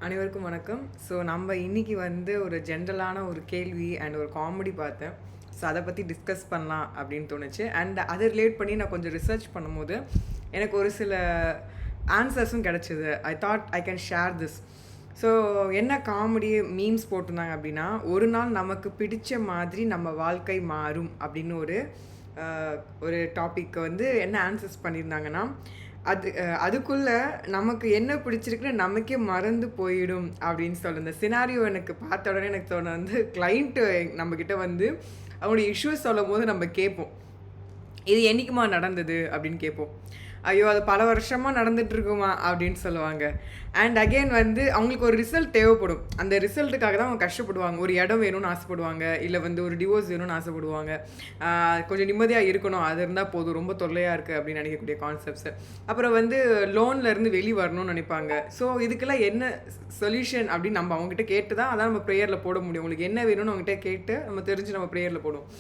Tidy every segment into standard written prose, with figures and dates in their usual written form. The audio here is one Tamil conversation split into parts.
அனைவருக்கும் வணக்கம். ஸோ நம்ம இன்னைக்கு வந்து ஒரு ஜென்ரலான ஒரு கேள்வி அண்ட் ஒரு காமெடி பார்த்தேன். ஸோ அதை பற்றி டிஸ்கஸ் பண்ணலாம் அப்படின்னு தோணுச்சு. அண்ட் அதை ரிலேட் பண்ணி நான் கொஞ்சம் ரிசர்ச் பண்ணும்போது எனக்கு ஒரு சில ஆன்சர்ஸும் கிடச்சிது. I thought I can share this. So என்ன காமெடி மீம்ஸ் போட்டிருந்தாங்க அப்படின்னா, ஒரு நாள் நமக்கு பிடிச்ச மாதிரி நம்ம வாழ்க்கை மாறும் அப்படின்னு ஒரு டாபிக் வந்து என்ன ஆன்சர்ஸ் பண்ணியிருந்தாங்கன்னா, அதுக்குள்ள நமக்கு என்ன பிடிச்சிருக்குன்னு நமக்கே மறந்து போயிடும் அப்படின்னு சொல்லு. இந்த சினாரியோ எனக்கு பார்த்த உடனே எனக்கு தோணு வந்து கிளைண்ட்டு நம்மக்கிட்ட வந்து அவங்களுடைய இஷ்யூஸ் சொல்லும்போது நம்ம கேட்போம், இது என்னைக்குமா நடந்தது அப்படின்னு கேட்போம். ஐயோ அது பல வருஷமாக நடந்துகிட்ருக்குமா அப்படின்னு சொல்லுவாங்க. அண்ட் அகெயின் வந்து அவங்களுக்கு ஒரு ரிசல்ட் தேவைப்படும். அந்த ரிசல்ட்டுக்காக தான் அவங்க கஷ்டப்படுவாங்க. ஒரு இடம் வேணும்னு ஆசைப்படுவாங்க, இல்லை வந்து ஒரு டிவோர்ஸ் வேணும்னு ஆசைப்படுவாங்க, கொஞ்சம் நிம்மதியாக இருக்கணும், அது இருந்தால் போதும், ரொம்ப தொல்லையாக இருக்குது அப்படின்னு நினைக்கக்கூடிய கான்செப்ட்ஸு. அப்புறம் வந்து லோன்லேருந்து வெளியே வரணும்னு நினைப்பாங்க. ஸோ இதுக்கெல்லாம் என்ன சொல்யூஷன் அப்படின்னு நம்ம அவங்ககிட்ட கேட்டு தான் அதான் நம்ம ப்ரேயரில் போட முடியும். உங்களுக்கு என்ன வேணும்னு அவங்ககிட்ட கேட்டு நம்ம தெரிஞ்சு நம்ம ப்ரேயரில் போடுவோம்.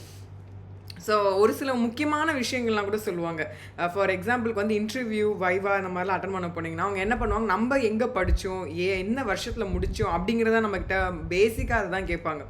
ஸோ ஒரு சில முக்கியமான விஷயங்கள்லாம் கூட சொல்லுவாங்க. ஃபார் எக்ஸாம்பிளுக்கு வந்து இன்டர்வியூ, வைவா இந்த மாதிரிலாம் அட்டன் பண்ண போனீங்கன்னா அவங்க என்ன பண்ணுவாங்க, நம்ம எங்கே படித்தோம், என்ன வருஷத்தில் முடித்தோம் அப்படிங்கிறத நம்மக்கிட்ட பேசிக்காக அதை தான் கேட்பாங்க.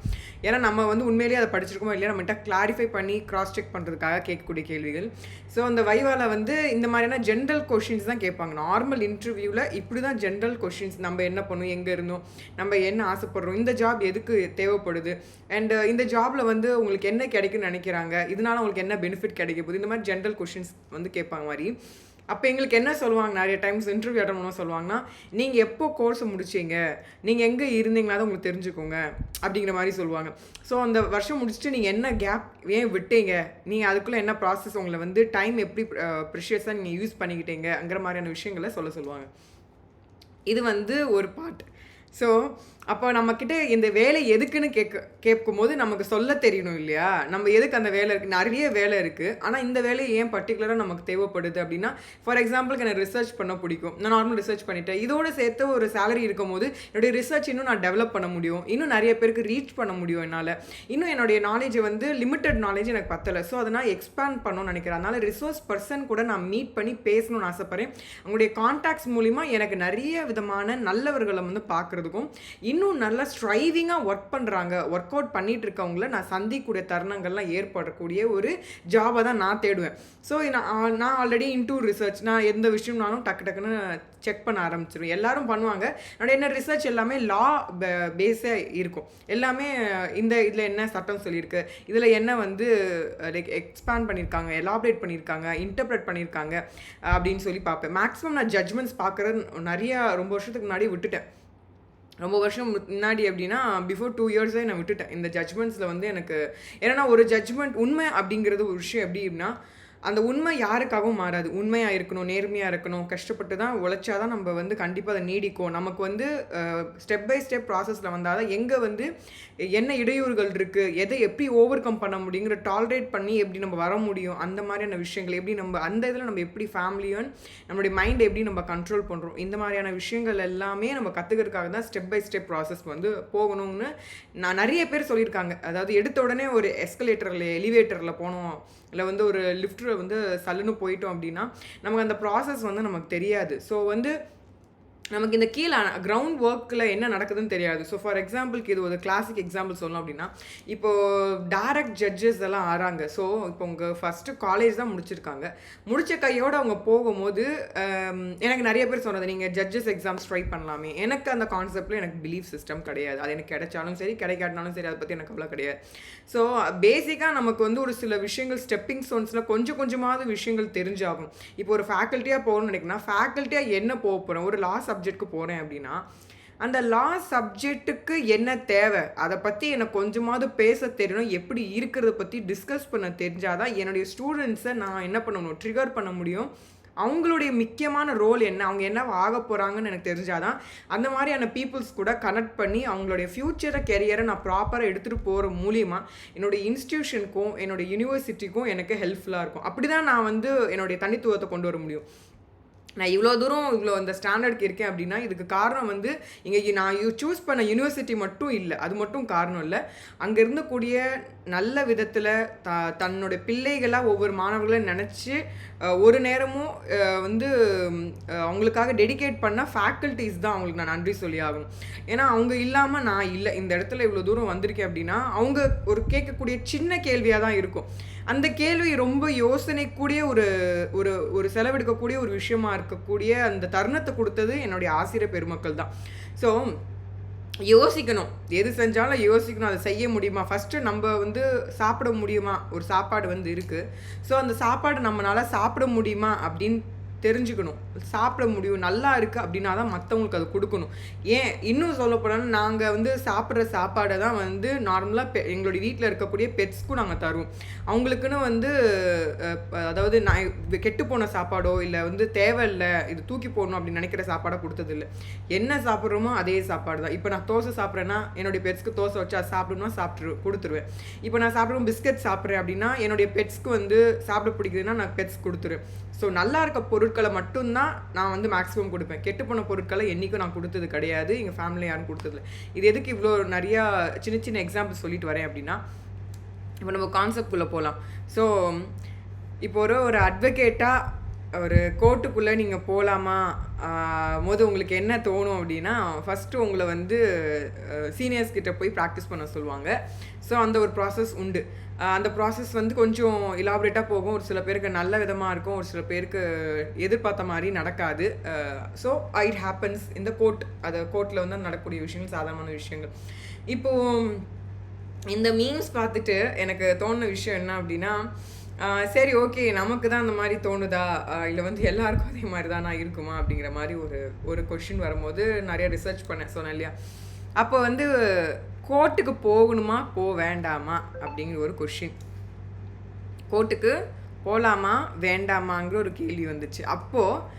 ஏன்னா நம்ம வந்து உண்மையிலேயே அதை படிச்சிருக்கோமோ இல்லையா நம்மகிட்ட கிளாரிஃபை பண்ணி கிராஸ் செக் பண்ணுறதுக்காக கேட்கக்கூடிய கேள்விகள். ஸோ அந்த வைவாவில் வந்து இந்த மாதிரியான ஜென்ரல் கொஷின்ஸ் தான் கேட்பாங்க. நார்மல் இன்டர்வியூவில் இப்படி தான் ஜென்ரல் கொஷின்ஸ், நம்ம என்ன பண்ணுவோம், எங்கே இருந்தோம், நம்ம என்ன ஆசைப்படுறோம், இந்த ஜாப் எதுக்கு தேவைப்படுது, அண்ட் இந்த ஜாபில் வந்து உங்களுக்கு என்ன கிடைக்குன்னு நினைக்கிறாங்க, இதனால உங்களுக்கு என்ன பெனிஃபிட் கிடைக்க போகுது, இந்த மாதிரி ஜென்ரல் கொஷின்ஸ் வந்து கேட்பாங்க மாதிரி. அப்போ எங்களுக்கு என்ன சொல்லுவாங்க, நிறைய டைம்ஸ் இன்டர்வியூ அட்டன் பண்ண சொல்லுவாங்கன்னா, நீங்கள் எப்போ கோர்ஸை முடிச்சிங்க, நீங்கள் எங்கே இருந்தீங்களா தான் உங்களுக்கு தெரிஞ்சுக்கோங்க அப்படிங்கிற மாதிரி சொல்லுவாங்க. ஸோ அந்த வருஷம் முடிச்சுட்டு நீங்கள் என்ன கேப் ஏன் விட்டீங்க, நீங்கள் அதுக்குள்ளே என்ன ப்ராசஸ், உங்களை வந்து டைம் எப்படி ப்ரிஷியஸாக நீங்கள் யூஸ் பண்ணிக்கிட்டீங்கிற மாதிரியான விஷயங்களை சொல்லுவாங்க. இது வந்து ஒரு பார்ட். ஸோ அப்போ நம்மக்கிட்ட இந்த வேலை எதுக்குன்னு கேட்கும்போது நமக்கு சொல்ல தெரியணும் இல்லையா, நம்ம எதுக்கு அந்த வேலை இருக்குது, நிறைய வேலை இருக்குது, ஆனால் இந்த வேலை ஏன் பர்டிகுலராக நமக்கு தேவைப்படுது அப்படின்னா, ஃபார் எக்ஸாம்பிளுக்கு எனக்கு ரிசர்ச் பண்ண பிடிக்கும், நான் நார்மல் ரிசர்ச் பண்ணிட்டேன், இதோடு சேர்த்து ஒரு சேலரி இருக்கும் போது என்னுடைய ரிசர்ச் இன்னும் நான் டெவலப் பண்ண முடியும், இன்னும் நிறைய பேருக்கு ரீச் பண்ண முடியும் என்னால், இன்னும் என்னுடைய நாலேஜை வந்து லிமிட்டட் நாலேஜ் எனக்கு பத்தலை, ஸோ அதை நான் எக்ஸ்பேண்ட் பண்ணணும்னு நினைக்கிறேன். அதனால் ரிசோர்ஸ் பர்சன் கூட நான் மீட் பண்ணி பேசணும்னு ஆசைப்பட்றேன். அவங்களுடைய கான்டாக்ட்ஸ் மூலிமா எனக்கு நிறைய விதமான நல்லவர்களை வந்து பார்க்குறதுக்கும், இன்னும் நல்லா ஸ்ட்ரைவிங்காக ஒர்க் பண்ணுறாங்க, ஒர்க் அவுட் பண்ணிகிட்டு இருக்கவங்கள நான் சந்திக்கக்கூடிய தருணங்கள்லாம் ஏற்படக்கூடிய ஒரு ஜாபை தான் நான் தேடுவேன். ஸோ நான் ஆல்ரெடி இன்டூ ரிசர்ச், நான் எந்த விஷயம்னாலும் டக்குன்னு செக் பண்ண ஆரம்பிச்சிடுவேன். எல்லாரும் பண்ணுவாங்க. என்னோட என்ன ரிசர்ச் எல்லாமே லா பேஸாக இருக்கும். எல்லாமே இதில் என்ன சட்டம் சொல்லியிருக்கு, இதில் என்ன வந்து லைக் எக்ஸ்பேண்ட் பண்ணியிருக்காங்க, எலாபரேட் பண்ணியிருக்காங்க, இன்டர்பிரட் பண்ணியிருக்காங்க அப்படின்னு சொல்லி பார்ப்பேன். மேக்ஸிமம் நான் ஜட்ஜ்மெண்ட்ஸ் பார்க்குறது ரொம்ப வருஷத்துக்கு முன்னாடி விட்டுட்டேன். ரொம்ப வருஷம் முன்னாடி அப்படின்னா பிஃபோர் 2 இயர்ஸே நான் விட்டுட்டேன் இந்த ஜட்ஜ்மெண்ட்ஸில் வந்து. எனக்கு ஏன்னா ஒரு ஜட்ஜ்மெண்ட் உண்மை அப்படிங்கிறது ஒரு விஷயம் எப்படி அப்படின்னா, அந்த உண்மை யாருக்காகவும் மாறாது. உண்மையாக இருக்கணும், நேர்மையாக இருக்கணும், கஷ்டப்பட்டு தான் உழைச்சாதான் நம்ம வந்து கண்டிப்பாக அதை நீடிக்கும். நமக்கு வந்து ஸ்டெப் பை ஸ்டெப் ப்ராசஸில் வந்தால் தான் எங்கே வந்து என்ன இடையூறுகள் இருக்குது, எதை எப்படி ஓவர் கம் பண்ண முடியுங்கிற டாலரேட் பண்ணி எப்படி நம்ம வர முடியும், அந்த மாதிரியான விஷயங்கள் எப்படி நம்ம அந்த இதில் நம்ம எப்படி ஃபேமிலியும் நம்மளுடைய மைண்டை எப்படி நம்ம கண்ட்ரோல் பண்ணுறோம், இந்த மாதிரியான விஷயங்கள் எல்லாமே நம்ம கற்றுக்கிறதுக்காக தான் ஸ்டெப் பை ஸ்டெப் ப்ராசஸ் வந்து போகணும்னு நான் நிறைய பேர் சொல்லியிருக்காங்க. அதாவது எடுத்த உடனே ஒரு எஸ்கலேட்டரில் எலிவேட்டரில் போனோம், இல்லை வந்து ஒரு லிஃப்ட்டில் வந்து சல்லுன்னு போயிட்டோம் அப்படின்னா நமக்கு அந்த ப்ராசஸ் வந்து நமக்கு தெரியாது. ஸோ வந்து நமக்கு இந்த கீழே கிரவுண்ட் ஒர்க்கில் என்ன நடக்குதுன்னு தெரியாது. ஸோ ஃபார் எக்ஸாம்பிளுக்கு இது ஒரு கிளாசிக் எக்ஸாம்பிள் சொல்லணும் அப்படின்னா, இப்போது டைரக்ட் ஜட்ஜஸ் எல்லாம் ஆறாங்க. ஸோ இப்போ உங்கள் ஃபஸ்ட்டு காலேஜ் தான் முடிச்சிருக்காங்க, முடித்த கையோடு அவங்க போகும்போது எனக்கு நிறைய பேர் சொன்னது, நீங்கள் ஜட்ஜஸ் எக்ஸாம்ஸ் ட்ரை பண்ணலாமே. எனக்கு அந்த கான்செப்டில் எனக்கு பிலீஃப் சிஸ்டம் கிடையாது. அது எனக்கு கிடைச்சாலும் சரி கிடைக்காட்டினாலும் சரி அதை பற்றி எனக்கு அவ்வளோ கிடையாது. ஸோ பேசிக்காக நமக்கு வந்து ஒரு சில விஷயங்கள் ஸ்டெப்பிங் ஸ்டோன்ஸில் கொஞ்சமாவது விஷயங்கள் தெரிஞ்சாகும். இப்போ ஒரு ஃபேக்கல்ட்டியாக போகணும்னு நினைக்கிறேன்னா, ஃபேக்கல்ட்டியாக என்ன போக போகிறேன், ஒரு லா சப்ஜெக்ட்டுக்கு போகிறேன் அப்படின்னா அந்த லா சப்ஜெக்ட்டுக்கு என்ன தேவை, அதை பற்றி எனக்கு கொஞ்சமாவது பேச தெரியணும், எப்படி இருக்கிறத பற்றி டிஸ்கஸ் பண்ண தெரிஞ்சாதான் என்னுடைய ஸ்டூடெண்ட்ஸை நான் என்ன பண்ணணும், ட்ரிகர் பண்ண முடியும். அவங்களுடைய முக்கியமான ரோல் என்ன, அவங்க என்ன ஆக போகிறாங்கன்னு எனக்கு தெரிஞ்சாதான் அந்த மாதிரியான பீப்புள்ஸ் கூட கனெக்ட் பண்ணி அவங்களுடைய ஃப்யூச்சரை கெரியரை நான் ப்ராப்பராக எடுத்துகிட்டு போகிற மூலியமாக என்னுடைய இன்ஸ்டியூஷனுக்கும் என்னுடைய யூனிவர்சிட்டிக்கும் எனக்கு ஹெல்ப்ஃபுல்லாக இருக்கும். அப்படி தான் நான் வந்து என்னுடைய தனித்துவத்தை கொண்டு வர முடியும். நான் இவ்வளோ தூரம் இவ்வளோ அந்த ஸ்டாண்டர்டுக்கு இருக்கேன் அப்படின்னா இதுக்கு காரணம் வந்து இங்கே நான் சூஸ் பண்ண யூனிவர்சிட்டி மட்டும் இல்லை, அது மட்டும் காரணம் இல்லை. அங்கே இருந்தக்கூடிய நல்ல விதத்தில் தன்னுடைய பிள்ளைகளாக ஒவ்வொரு மாணவர்களையும் நினச்சி ஒரு நேரமும் வந்து அவங்களுக்காக டெடிகேட் பண்ண ஃபேக்கல்ட்டிஸ் தான் அவங்களுக்கு நான் நன்றி சொல்லி ஆகணும். ஏன்னா அவங்க இல்லாமல் நான் இல்லை, இந்த இடத்துல இவ்வளோ தூரம் வந்திருக்கேன் அப்படின்னா அவங்க ஒரு கேட்கக்கூடிய சின்ன கேள்வியாக தான் இருக்கும். அந்த கேள்வி ரொம்ப யோசனைக்கூடிய ஒரு ஒரு ஒரு செலவெடுக்கக்கூடிய ஒரு விஷயமா இருக்கக்கூடிய அந்த தருணத்தை கொடுத்தது என்னுடைய ஆசிரியர் பெருமக்கள் தான். ஸோ யோசிக்கணும், எது செஞ்சாலும் யோசிக்கணும், அதை செய்ய முடியுமா, ஃபஸ்ட்டு நம்ம வந்து சாப்பிட முடியுமா, ஒரு சாப்பாடு வந்து இருக்குது, ஸோ அந்த சாப்பாடு நம்மளால் சாப்பிட முடியுமா அப்படின்னு தெரிஞ்சுக்கணும். சாப்பிட முடியும், நல்லா இருக்குது அப்படின்னா தான் மற்றவங்களுக்கு அது கொடுக்கணும். ஏன் இன்னும் சொல்லப்போனால் நாங்கள் வந்து சாப்பிட்ற சாப்பாடை தான் வந்து நார்மலாக எங்களுடைய வீட்டில் இருக்கக்கூடிய பெட்ஸ்க்கும் நாங்கள் தருவோம். அவங்களுக்குன்னு வந்து அதாவது நான் கெட்டு போன சாப்பாடோ இல்லை வந்து தேவையில்லை இது தூக்கி போடணும் அப்படின்னு நினைக்கிற சாப்பாடை கொடுத்ததில்லை. என்ன சாப்பிட்றோமோ அதே சாப்பாடு தான். இப்போ நான் தோசை சாப்பிட்றேன்னா என்னுடைய பெட்ஸ்க்கு தோசை வச்சு அது சாப்பிடணும்னா கொடுத்துருவேன். இப்போ நான் சாப்பிடுவோம் பிஸ்கட் சாப்பிட்றேன் அப்படின்னா என்னுடைய பெட்ஸ்க்கு வந்து சாப்பிட பிடிக்குதுன்னா நான் பெட்ஸ் கொடுத்துருவேன். ஸோ நல்லா இருக்க பொருட்களை மட்டும்தான் நான் வந்து மேக்ஸிமம் கொடுப்பேன். கெட்டு போன பொருட்களை என்றைக்கும் நான் கொடுத்தது கிடையாது, எங்கள் ஃபேமிலியில் யாரும் கொடுத்ததில்ல. இது எதுக்கு இவ்வளோ நிறையா சின்ன சின்ன எக்ஸாம்பிள் சொல்லிட்டு வரேன் அப்படின்னா, இப்போ நம்ம கான்செப்ட்குள்ளே போகலாம். ஸோ இப்போ ஒரு அட்வொகேட்டாக ஒரு கோர்ட்டுக்குள்ளே நீங்கள் போகலாமா போது உங்களுக்கு என்ன தோணும் அப்படின்னா, ஃபஸ்ட்டு உங்களை வந்து சீனியர்ஸ் கிட்ட போய் ப்ராக்டிஸ் பண்ண சொல்லுவாங்க. ஸோ அந்த ஒரு ப்ராசஸ் உண்டு. அந்த ப்ராசஸ் வந்து கொஞ்சம் இலாபரேட்டாக போகும். ஒரு சில பேருக்கு நல்ல விதமாக இருக்கும், ஒரு சில பேருக்கு எதிர்பார்த்த மாதிரி நடக்காது. ஸோ இட் ஹேப்பன்ஸ் இந்த கோர்ட்டில் வந்து நடக்கக்கூடிய விஷயங்கள் சாதாரணமான விஷயங்கள். இப்போது இந்த மீம்ஸ் பார்த்துட்டு எனக்கு தோணுன விஷயம் என்ன அப்படின்னா, சரி ஓகே நமக்கு தான் அந்த மாதிரி தோணுதா இல்லை வந்து எல்லாருக்கும் அதே மாதிரி தான் நான் இருக்குமா அப்படிங்கிற மாதிரி ஒரு கொஷின் வரும்போது நிறைய ரிசர்ச் பண்ணேன் சொன்னேன் இல்லையா. அப்போ வந்து கோர்ட்டுக்கு போகணுமா வேண்டாமா அப்படிங்கிற ஒரு கொஷின், கோர்ட்டுக்கு போகலாமா வேண்டாமாங்கிற ஒரு கேள்வி வந்துச்சு. அப்போது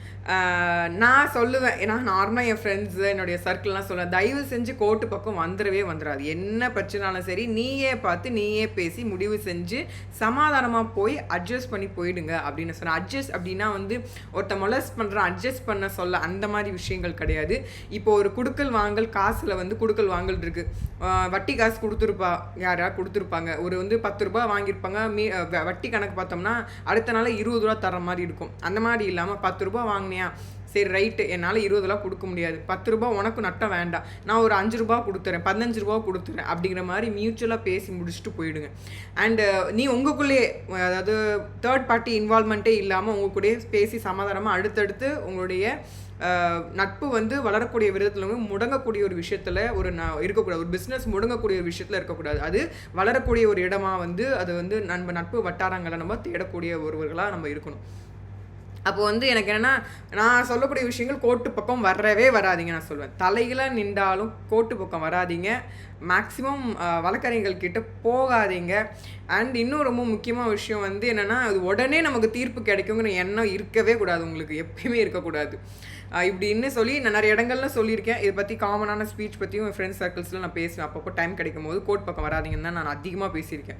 நான் சொல்லுவேன், ஏன்னா நார்மலாக என் ஃப்ரெண்ட்ஸு என்னுடைய சர்க்கிள்லாம் சொல்லுவேன், தயவு செஞ்சு கோர்ட்டு பக்கம் வந்துடாது. என்ன பிரச்சனாலும் சரி நீயே பார்த்து நீயே பேசி முடிவு செஞ்சு சமாதானமாக போய் அட்ஜஸ்ட் பண்ணி போயிடுங்க அப்படின்னு சொன்னேன். அட்ஜஸ்ட் அப்படின்னா வந்து ஒருத்த மொலஸ்ட் பண்ணுறான் அட்ஜஸ்ட் பண்ண சொல்ல அந்த மாதிரி விஷயங்கள் கிடையாது. இப்போ ஒரு குடுக்கல் வாங்கல் காசில் வந்து குடுக்கல் வாங்கல் இருக்குது. வட்டி காசு யாராவது கொடுத்துருப்பாங்க. ஒரு வந்து 10 ரூபா வாங்கியிருப்பாங்க. வட்டி கணக்கு பார்த்தோம்னா அடுத்த நாள் 20 ரூபா தர மாதிரி இருக்கும். அந்த மாதிரி இல்லாமல் 10 ரூபா வாங்கினியா, சரி ரைட்டு என்னால் 20 ரூபா கொடுக்க முடியாது, 10 ரூபா உனக்கு நட்டம் வேண்டாம், நான் ஒரு 5 ரூபா கொடுத்துறேன், 15 ரூபா கொடுத்துறேன் அப்படிங்கிற மாதிரி மியூச்சுவலாக பேசி முடிச்சுட்டு போயிடுங்க. அண்டு நீ உங்களுக்குள்ளேயே, அதாவது தேர்ட் பார்ட்டி இன்வால்மெண்ட்டே இல்லாமல் உங்களுக்குள்ளேயே பேசி சமாதானமாக அடுத்தடுத்து உங்களுடைய நட்பு வந்து வளரக்கூடிய விதத்தில் வந்து முடங்கக்கூடிய ஒரு விஷயத்தில் இருக்கக்கூடாது. ஒரு பிஸ்னஸ் முடங்கக்கூடிய ஒரு விஷயத்தில் இருக்கக்கூடாது. அது வளரக்கூடிய ஒரு இடமா வந்து அது வந்து நட்பு வட்டாரங்களை நம்ம தேடக்கூடிய ஒருவர்களாக நம்ம இருக்கணும். அப்போ வந்து எனக்கு என்னென்னா, நான் சொல்லக்கூடிய விஷயங்கள் கோர்ட்டு பக்கம் வரவே வராதிங்க. நான் சொல்லுவேன், தலையில் நின்றாலும் கோர்ட்டு பக்கம் வராதிங்க. மேக்ஸிமம் வழக்கறிஞர்கள் கிட்ட போகாதீங்க. அண்ட் இன்னும் ரொம்ப முக்கியமான விஷயம் வந்து என்னென்னா, அது உடனே நமக்கு தீர்ப்பு கிடைக்குங்கிற எண்ணம் இருக்கவே கூடாது, உங்களுக்கு எப்பயுமே இருக்கக்கூடாது. இப்படின்னு சொல்லி நான் நிறைய இடங்கள்ல சொல்லியிருக்கேன். இதை பற்றி காமனான ஸ்பீச் பற்றியும் என் ஃப்ரெண்ட்ஸ் சர்க்கிள்ஸில் நான் பேசுவேன். அப்பப்போ டைம் கிடைக்கும் போது கோர்ட் பக்கம் வராதிங்கன்னு தான் நான் அதிகமாக பேசியிருக்கேன்.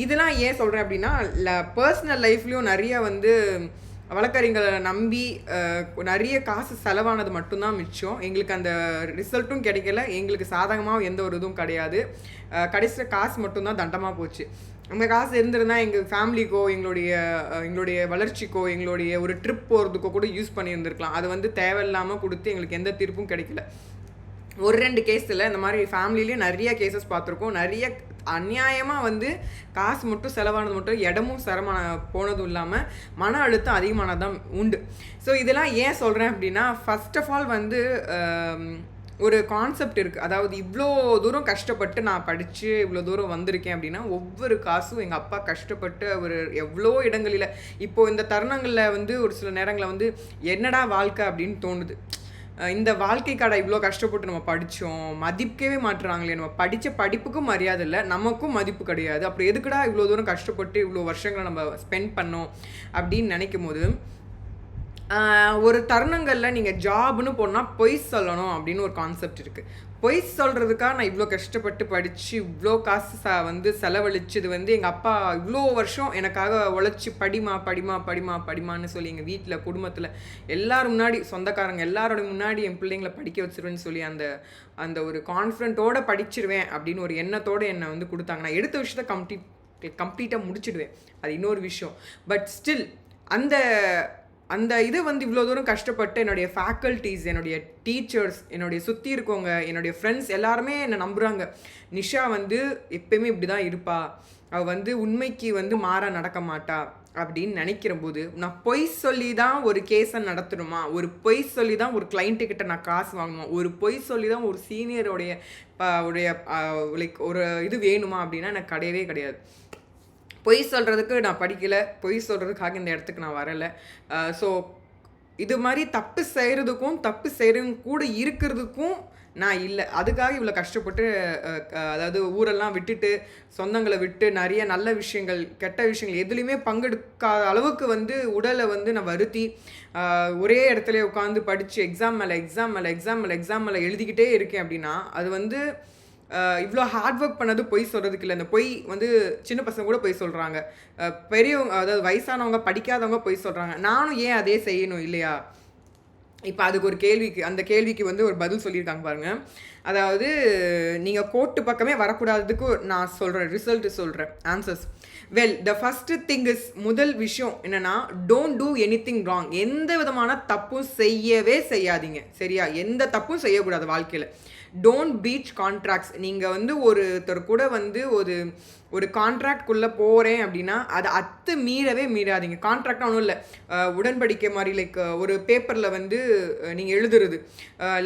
இதெல்லாம் ஏன் சொல்கிறேன் அப்படின்னா, பர்சனல் லைஃப்லேயும் நிறைய வந்து வழக்கறிஞர்களை நம்பி நிறைய காசு செலவானது மட்டும்தான் மிச்சம். எங்களுக்கு அந்த ரிசல்ட்டும் கிடைக்கல, எங்களுக்கு சாதகமாக எந்த ஒரு இதுவும் கிடையாது. கடைசியில் காசு மட்டும்தான் தண்டமாக போச்சு. அந்த காசு இருந்திருந்தால் எங்கள் ஃபேமிலிக்கோ எங்களுடைய வளர்ச்சிக்கோ எங்களுடைய ஒரு ட்ரிப் போகிறதுக்கோ கூட யூஸ் பண்ணியிருந்துருக்கலாம். அது வந்து தேவையில்லாமல் கொடுத்து எங்களுக்கு எந்த தீர்ப்பும் கிடைக்கல. 1-2 கேஸில் இந்த மாதிரி ஃபேமிலிலேயே நிறைய கேசஸ் பார்த்துருக்கோம். நிறைய அநியாயமாக வந்து காசு மட்டும் செலவானது மட்டும் இடமும் போனதும் இல்லாமல் மன அழுத்தம் அதிகமானதான் உண்டு. ஸோ இதெல்லாம் ஏன் சொல்கிறேன் அப்படின்னா, ஃபர்ஸ்ட் ஆஃப் ஆல் வந்து ஒரு கான்செப்ட் இருக்குது. அதாவது இவ்வளோ தூரம் கஷ்டப்பட்டு நான் படித்து இவ்வளோ தூரம் வந்திருக்கேன் அப்படின்னா, ஒவ்வொரு காசும் எங்கள் அப்பா கஷ்டப்பட்டு அவர் எவ்வளோ இடங்களில் இப்போது இந்த தருணங்களில் வந்து ஒரு சில நேரங்களில் வந்து என்னடா வாழ்க்கை அப்படின்னு தோணுது. இந்த வாழ்க்கைக்காட இவ்வளோ கஷ்டப்பட்டு நம்ம படித்தோம், மதிக்கவே மாட்டுறாங்களே, நம்ம படித்த படிப்புக்கும் மரியாதை இல்லை, நமக்கும் மதிப்பு கிடையாது, அப்புறம் எதுக்குடா இவ்வளோ தூரம் கஷ்டப்பட்டு இவ்வளோ வருஷங்களை நம்ம ஸ்பெண்ட் பண்ணோம் அப்படின்னு நினைக்கும் போது ஒரு தருணங்களில் நீங்கள் ஜாப்னு போனால் பொய் சொல்லணும் அப்படின்னு ஒரு கான்செப்ட் இருக்குது. பொய் சொல்கிறதுக்காக நான் இவ்வளோ கஷ்டப்பட்டு படித்து இவ்வளோ காசு வந்து செலவழிச்சது வந்து எங்கள் அப்பா இவ்வளோ வருஷம் எனக்காக உழைச்சி படிமா படிமா படிமா படிமான்னு சொல்லி எங்கள் வீட்டில் குடும்பத்தில் எல்லோரும் முன்னாடி சொந்தக்காரங்க எல்லாரோட முன்னாடி என் பிள்ளைங்களை படிக்க வச்சிருவேன்னு சொல்லி அந்த அந்த ஒரு கான்ஃபிடென்ட்டோடு படிச்சிருவேன் அப்படின்னு ஒரு எண்ணத்தோடு என்னை வந்து கொடுத்தாங்க. நான் எடுத்த விஷயத்த கம்ப்ளீட்டாக முடிச்சிடுவேன், அது இன்னொரு விஷயம். பட் ஸ்டில் அந்த அந்த இது வந்து இவ்வளோ தூரம் கஷ்டப்பட்டு என்னுடைய ஃபேக்கல்ட்டிஸ், என்னுடைய டீச்சர்ஸ், என்னுடைய சுற்றி இருக்கவங்க, என்னுடைய ஃப்ரெண்ட்ஸ் எல்லாருமே என்னை நம்புகிறாங்க. நிஷா வந்து எப்பயுமே இப்படி தான் இருப்பா, அவள் வந்து உண்மைக்கு வந்து மாறாக நடக்க மாட்டா அப்படின்னு நினைக்கிற போது, நான் பொய் சொல்லி தான் ஒரு கேஸை நடத்தணுமா, ஒரு பொய் சொல்லி தான் ஒரு கிளைண்ட்டுக்கிட்ட நான் காசு வாங்கணுமா, ஒரு பொய் சொல்லி தான் ஒரு சீனியருடைய லைக் ஒரு இது வேணுமா அப்படின்னா எனக்கு கிடையவே கிடையாது. பொய் சொல்கிறதுக்கு நான் படிக்கலை, பொய் சொல்கிறதுக்காக இந்த இடத்துக்கு நான் வரலை. ஸோ இது மாதிரி தப்பு செய்கிறதுக்கும் தப்பு செய்கிறவங்க கூட இருக்கிறதுக்கும் நான் இல்லை. அதுக்காக இவ்வளோ கஷ்டப்பட்டு அதாவது ஊரெல்லாம் விட்டுட்டு சொந்தங்களை விட்டு நிறைய நல்ல விஷயங்கள் கெட்ட விஷயங்கள் எதுலேயுமே பங்கெடுக்காத அளவுக்கு வந்து உடலை வந்து நான் வருத்தி ஒரே இடத்துல உட்காந்து படித்து எக்ஸாம் மேலே எழுதிக்கிட்டே இருக்கேன் அப்படின்னா அது வந்து இவ்வளோ ஹார்ட் ஒர்க் பண்ணது பொய் சொல்கிறதுக்கு இல்லை. இந்த பொய் வந்து சின்ன பசங்க கூட பொய் சொல்கிறாங்க, பெரியவங்க அதாவது வயசானவங்க படிக்காதவங்க பொய் சொல்கிறாங்க. நானும் ஏன் அதே செய்யணும் இல்லையா? இப்போ அதுக்கு ஒரு அந்த கேள்விக்கு வந்து ஒரு பதில் சொல்லியிருக்காங்க பாருங்கள். அதாவது நீங்கள் கோர்ட்டு பக்கமே வரக்கூடாததுக்கு நான் சொல்கிறேன், ரிசல்ட்டு சொல்கிறேன், answers. Well, the first thing is, முதல் விஷயம் என்னென்னா, டோன்ட் டூ எனிதிங் ராங். எந்த விதமான தப்பும் செய்யவே செய்யாதீங்க, சரியா? எந்த தப்பும் செய்யக்கூடாது வாழ்க்கையில். Don't breach contracts. நீங்கள் வந்து ஒருத்தர் கூட வந்து ஒரு கான்ட்ராக்ட்குள்ளே போகிறேன் அப்படின்னா அதை மீறவே மீறாதீங்க. கான்ட்ராக்ட்னா ஒன்றும் இல்லை, உடன்படிக்கை மாதிரி. லைக் ஒரு பேப்பரில் வந்து நீங்கள் எழுதுறது,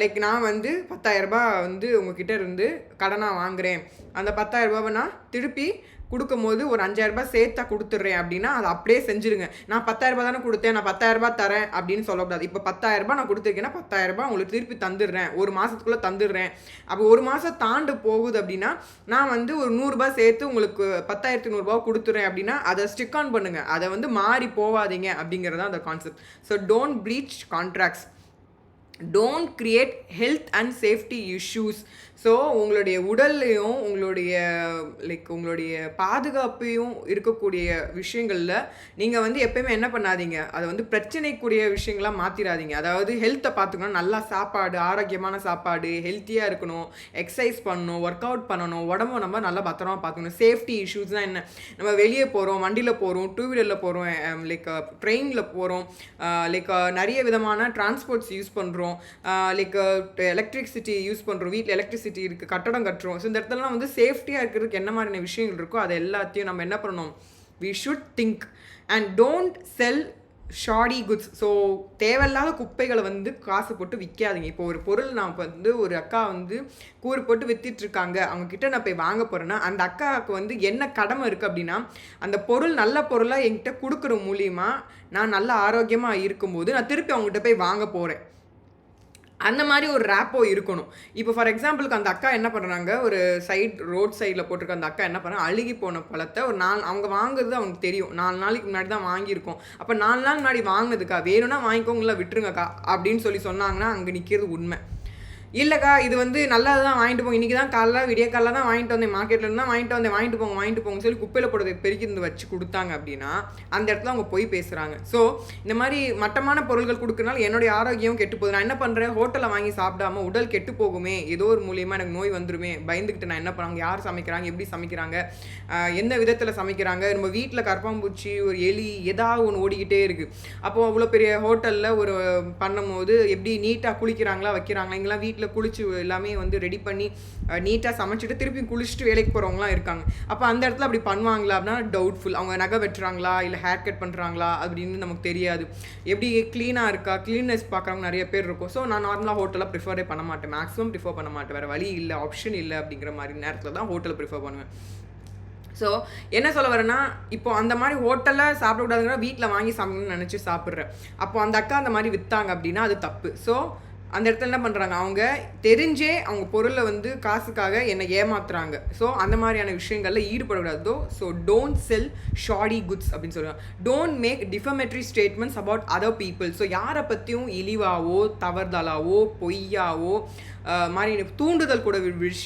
லைக் நான் வந்து 10,000 வந்து உங்ககிட்ட இருந்து கடனாக வாங்குகிறேன், அந்த 10,000 நான் திருப்பி கொடுக்கும்போது ஒரு 5,000 சேர்த்தா கொடுத்துட்றேன் அப்படின்னா அதை அப்படியே செஞ்சுருங்க. நான் 10,000 தானே கொடுத்தேன், நான் 10,000 தரேன் அப்படின்னு சொல்லக்கூடாது. இப்போ 10,000 நான் கொடுத்துருக்கேன்னா 10,000 உங்களுக்கு திருப்பி தந்துடுறேன், ஒரு மாதத்துக்குள்ளே தந்துடுறேன். அப்போ ஒரு மாதம் தாண்டு போகுது அப்படின்னா நான் வந்து ஒரு 100 சேர்த்து உங்களுக்கு 10,100 கொடுத்துறேன் அப்படின்னா அதை ஸ்டிக் ஆன் பண்ணுங்கள், அதை வந்து மாறி போவாதீங்க அப்படிங்கிறது தான் அந்த concept. So don't breach contracts, don't create health and safety issues. So உங்களுடைய உடல்லையும் உங்களுடைய பாதுகாப்பையும் இருக்கக்கூடிய விஷயங்களில் நீங்கள் வந்து எப்பயுமே என்ன பண்ணாதீங்க, அதை வந்து பிரச்சனைக்குரிய விஷயங்களாக மாற்றிடாதீங்க. அதாவது ஹெல்த்தை பார்த்துக்கணும், நல்லா சாப்பாடு, ஆரோக்கியமான சாப்பாடு, ஹெல்த்தியாக இருக்கணும், எக்ஸசைஸ் பண்ணணும், ஒர்க் அவுட் பண்ணணும், உடம்பு நம்ம நல்லா பத்திரமா பார்த்துக்கணும். சேஃப்டி இஷ்யூஸ்னால் என்ன, நம்ம வெளியே போகிறோம், வண்டியில் போகிறோம், 2 வீலரில் போகிறோம், ட்ரெயினில் போகிறோம், நிறைய விதமான டிரான்ஸ்போர்ட்ஸ் யூஸ் பண்ணுறோம், எலக்ட்ரிசிட்டி யூஸ் பண்ணுறோம், வீட்டில் எலக்ட்ரிசிட்டி இருக்குது, கட்டடம் கட்டுறோம். ஸோ இந்த இடத்துலலாம் வந்து சேஃப்டியாக இருக்கிறதுக்கு என்ன மாதிரியான விஷயங்கள் இருக்கோ அதை எல்லாத்தையும் நம்ம என்ன பண்ணணும், we should think. And don't sell shoddy goods. So தேவையில்லாத குப்பைகளை வந்து காசு போட்டு விற்காதீங்க. இப்போ ஒரு பொருள் நான் வந்து ஒரு அக்கா வந்து கூறு போட்டு விற்றுட்ருக்காங்க, அவங்கக்கிட்ட நான் போய் வாங்க போகிறேன்னா அந்த அக்காவுக்கு வந்து என்ன கடமை இருக்குது அப்படின்னா, அந்த பொருள் நல்ல பொருளாக என்கிட்ட கொடுக்குற மூலிமா நான் நல்ல ஆரோக்கியமாக இருக்கும்போது நான் திருப்பி அவங்ககிட்ட போய் வாங்க போகிறேன். அந்த மாதிரி ஒரு ரேப்போ இருக்கணும். இப்போ ஃபார் எக்ஸாம்பிளுக்கு அந்த அக்கா என்ன பண்ணுறாங்க, ஒரு ரோட் சைடில் போட்டிருக்க அந்த அக்கா என்ன பண்ணுறாங்க, அழுகி போன பழத்தை ஒரு அவங்க வாங்குறது அவங்களுக்கு தெரியும், 4 நாளைக்கு முன்னாடி தான் வாங்கியிருக்கோம், அப்போ 4 நாள் முன்னாடி வாங்கினதுக்கா வேணும்னா வாங்கிக்கோங்களா விட்டுருங்கக்கா அப்படின்னு சொன்னாங்கன்னா அங்கே நிற்கிறது உண்மை. இல்லைக்கா இது வந்து நல்லது தான், வாங்கிட்டு போங்க, இன்றைக்கி தான் விடிய காலைல தான் வாங்கிட்டு வந்தேன், மார்க்கெட்டில் தான் வாங்கிட்டு போங்கன்னு சொல்லி குப்பையில் போடுறதை பெருக்கி இருந்து வச்சு கொடுத்தாங்க அப்படின்னா அந்த இடத்துல அவங்க போய் பேசுகிறாங்க. ஸோ இந்த மாதிரி மட்டமான பொருட்கள் கொடுக்கறனால என்னுடைய ஆரோக்கியம் கெட்டு போகுது. நான் என்ன பண்ணுறேன், ஹோட்டலில் வாங்கி சாப்பிடாம உடல் கெட்டு போகுமே, ஏதோ ஒரு மூலியமாக எனக்கு நோய் வந்துருமே பயந்துக்கிட்டு நான் என்ன பண்ணுறாங்க, யார் சமைக்கிறாங்க, எப்படி சமைக்கிறாங்க, எந்த விதத்தில் சமைக்கிறாங்க, நம்ம வீட்டில் கரப்பாம்பூச்சி ஒரு எலி ஏதாவது ஒன்று ஓடிக்கிட்டே இருக்குது. அப்போது அவ்வளோ பெரிய ஹோட்டலில் ஒரு பண்ணும்போது எப்படி நீட்டாக குளிக்கிறாங்களா வைக்கிறாங்களா, இங்கெல்லாம் வீட்டில் குளிச்சு எல்லாமே வந்து ரெடி பண்ணி நீட்டாக சமைச்சிட்டு திருப்பி குளிச்சுட்டு வேலைக்கு போகிறவங்களாம் இருக்காங்க. அப்போ அந்த இடத்துல அப்படி பண்ணுவாங்களா அப்படின்னா டவுட்ஃபுல். அவங்க நகை வெட்டுறாங்களா இல்லை ஹேர் கட் பண்ணுறாங்களா அப்படின்னு நமக்கு தெரியாது. எப்படி க்ளீனாக இருக்கா, க்ளீன்னஸ் பார்க்குறவங்க நிறைய பேர் இருக்கும். ஸோ நான் நார்மலாக ஹோட்டலாக ப்ரிஃபரே பண்ண மாட்டேன், மேக்ஸிமம் ப்ரிஃபர் பண்ண மாட்டேன், வேறு வழி இல்லை, ஆப்ஷன் இல்லை அப்படிங்கிற மாதிரி நேரத்தில் தான் ஹோட்டலை ப்ரிஃபர் பண்ணுவேன். ஸோ என்ன சொல்ல வரேன்னா, இப்போ அந்த மாதிரி ஹோட்டலில் சாப்பிடக்கூடாதுங்கிற வீட்டில் வாங்கி சாப்பிடணும்னு நினச்சி சாப்பிட்றேன். அப்போ அந்த அக்கா அந்த மாதிரி விற்றாங்க அப்படின்னா அது தப்பு. ஸோ அந்த இடத்துல என்ன பண்ணுறாங்க, அவங்க தெரிஞ்சே அவங்க பொருளை வந்து காசுக்காக என்னை ஏமாத்துறாங்க. ஸோ அந்த மாதிரியான விஷயங்களில் ஈடுபடக்கூடாதோ. So don't sell shoddy goods அப்படின்னு சொல்லுவாங்க. Don't make defamatory statements about other people. So யாரை பற்றியும் இழிவாவோ தவறுதலாவோ பொய்யாவோ மாதிரி தூண்டுதல் கூட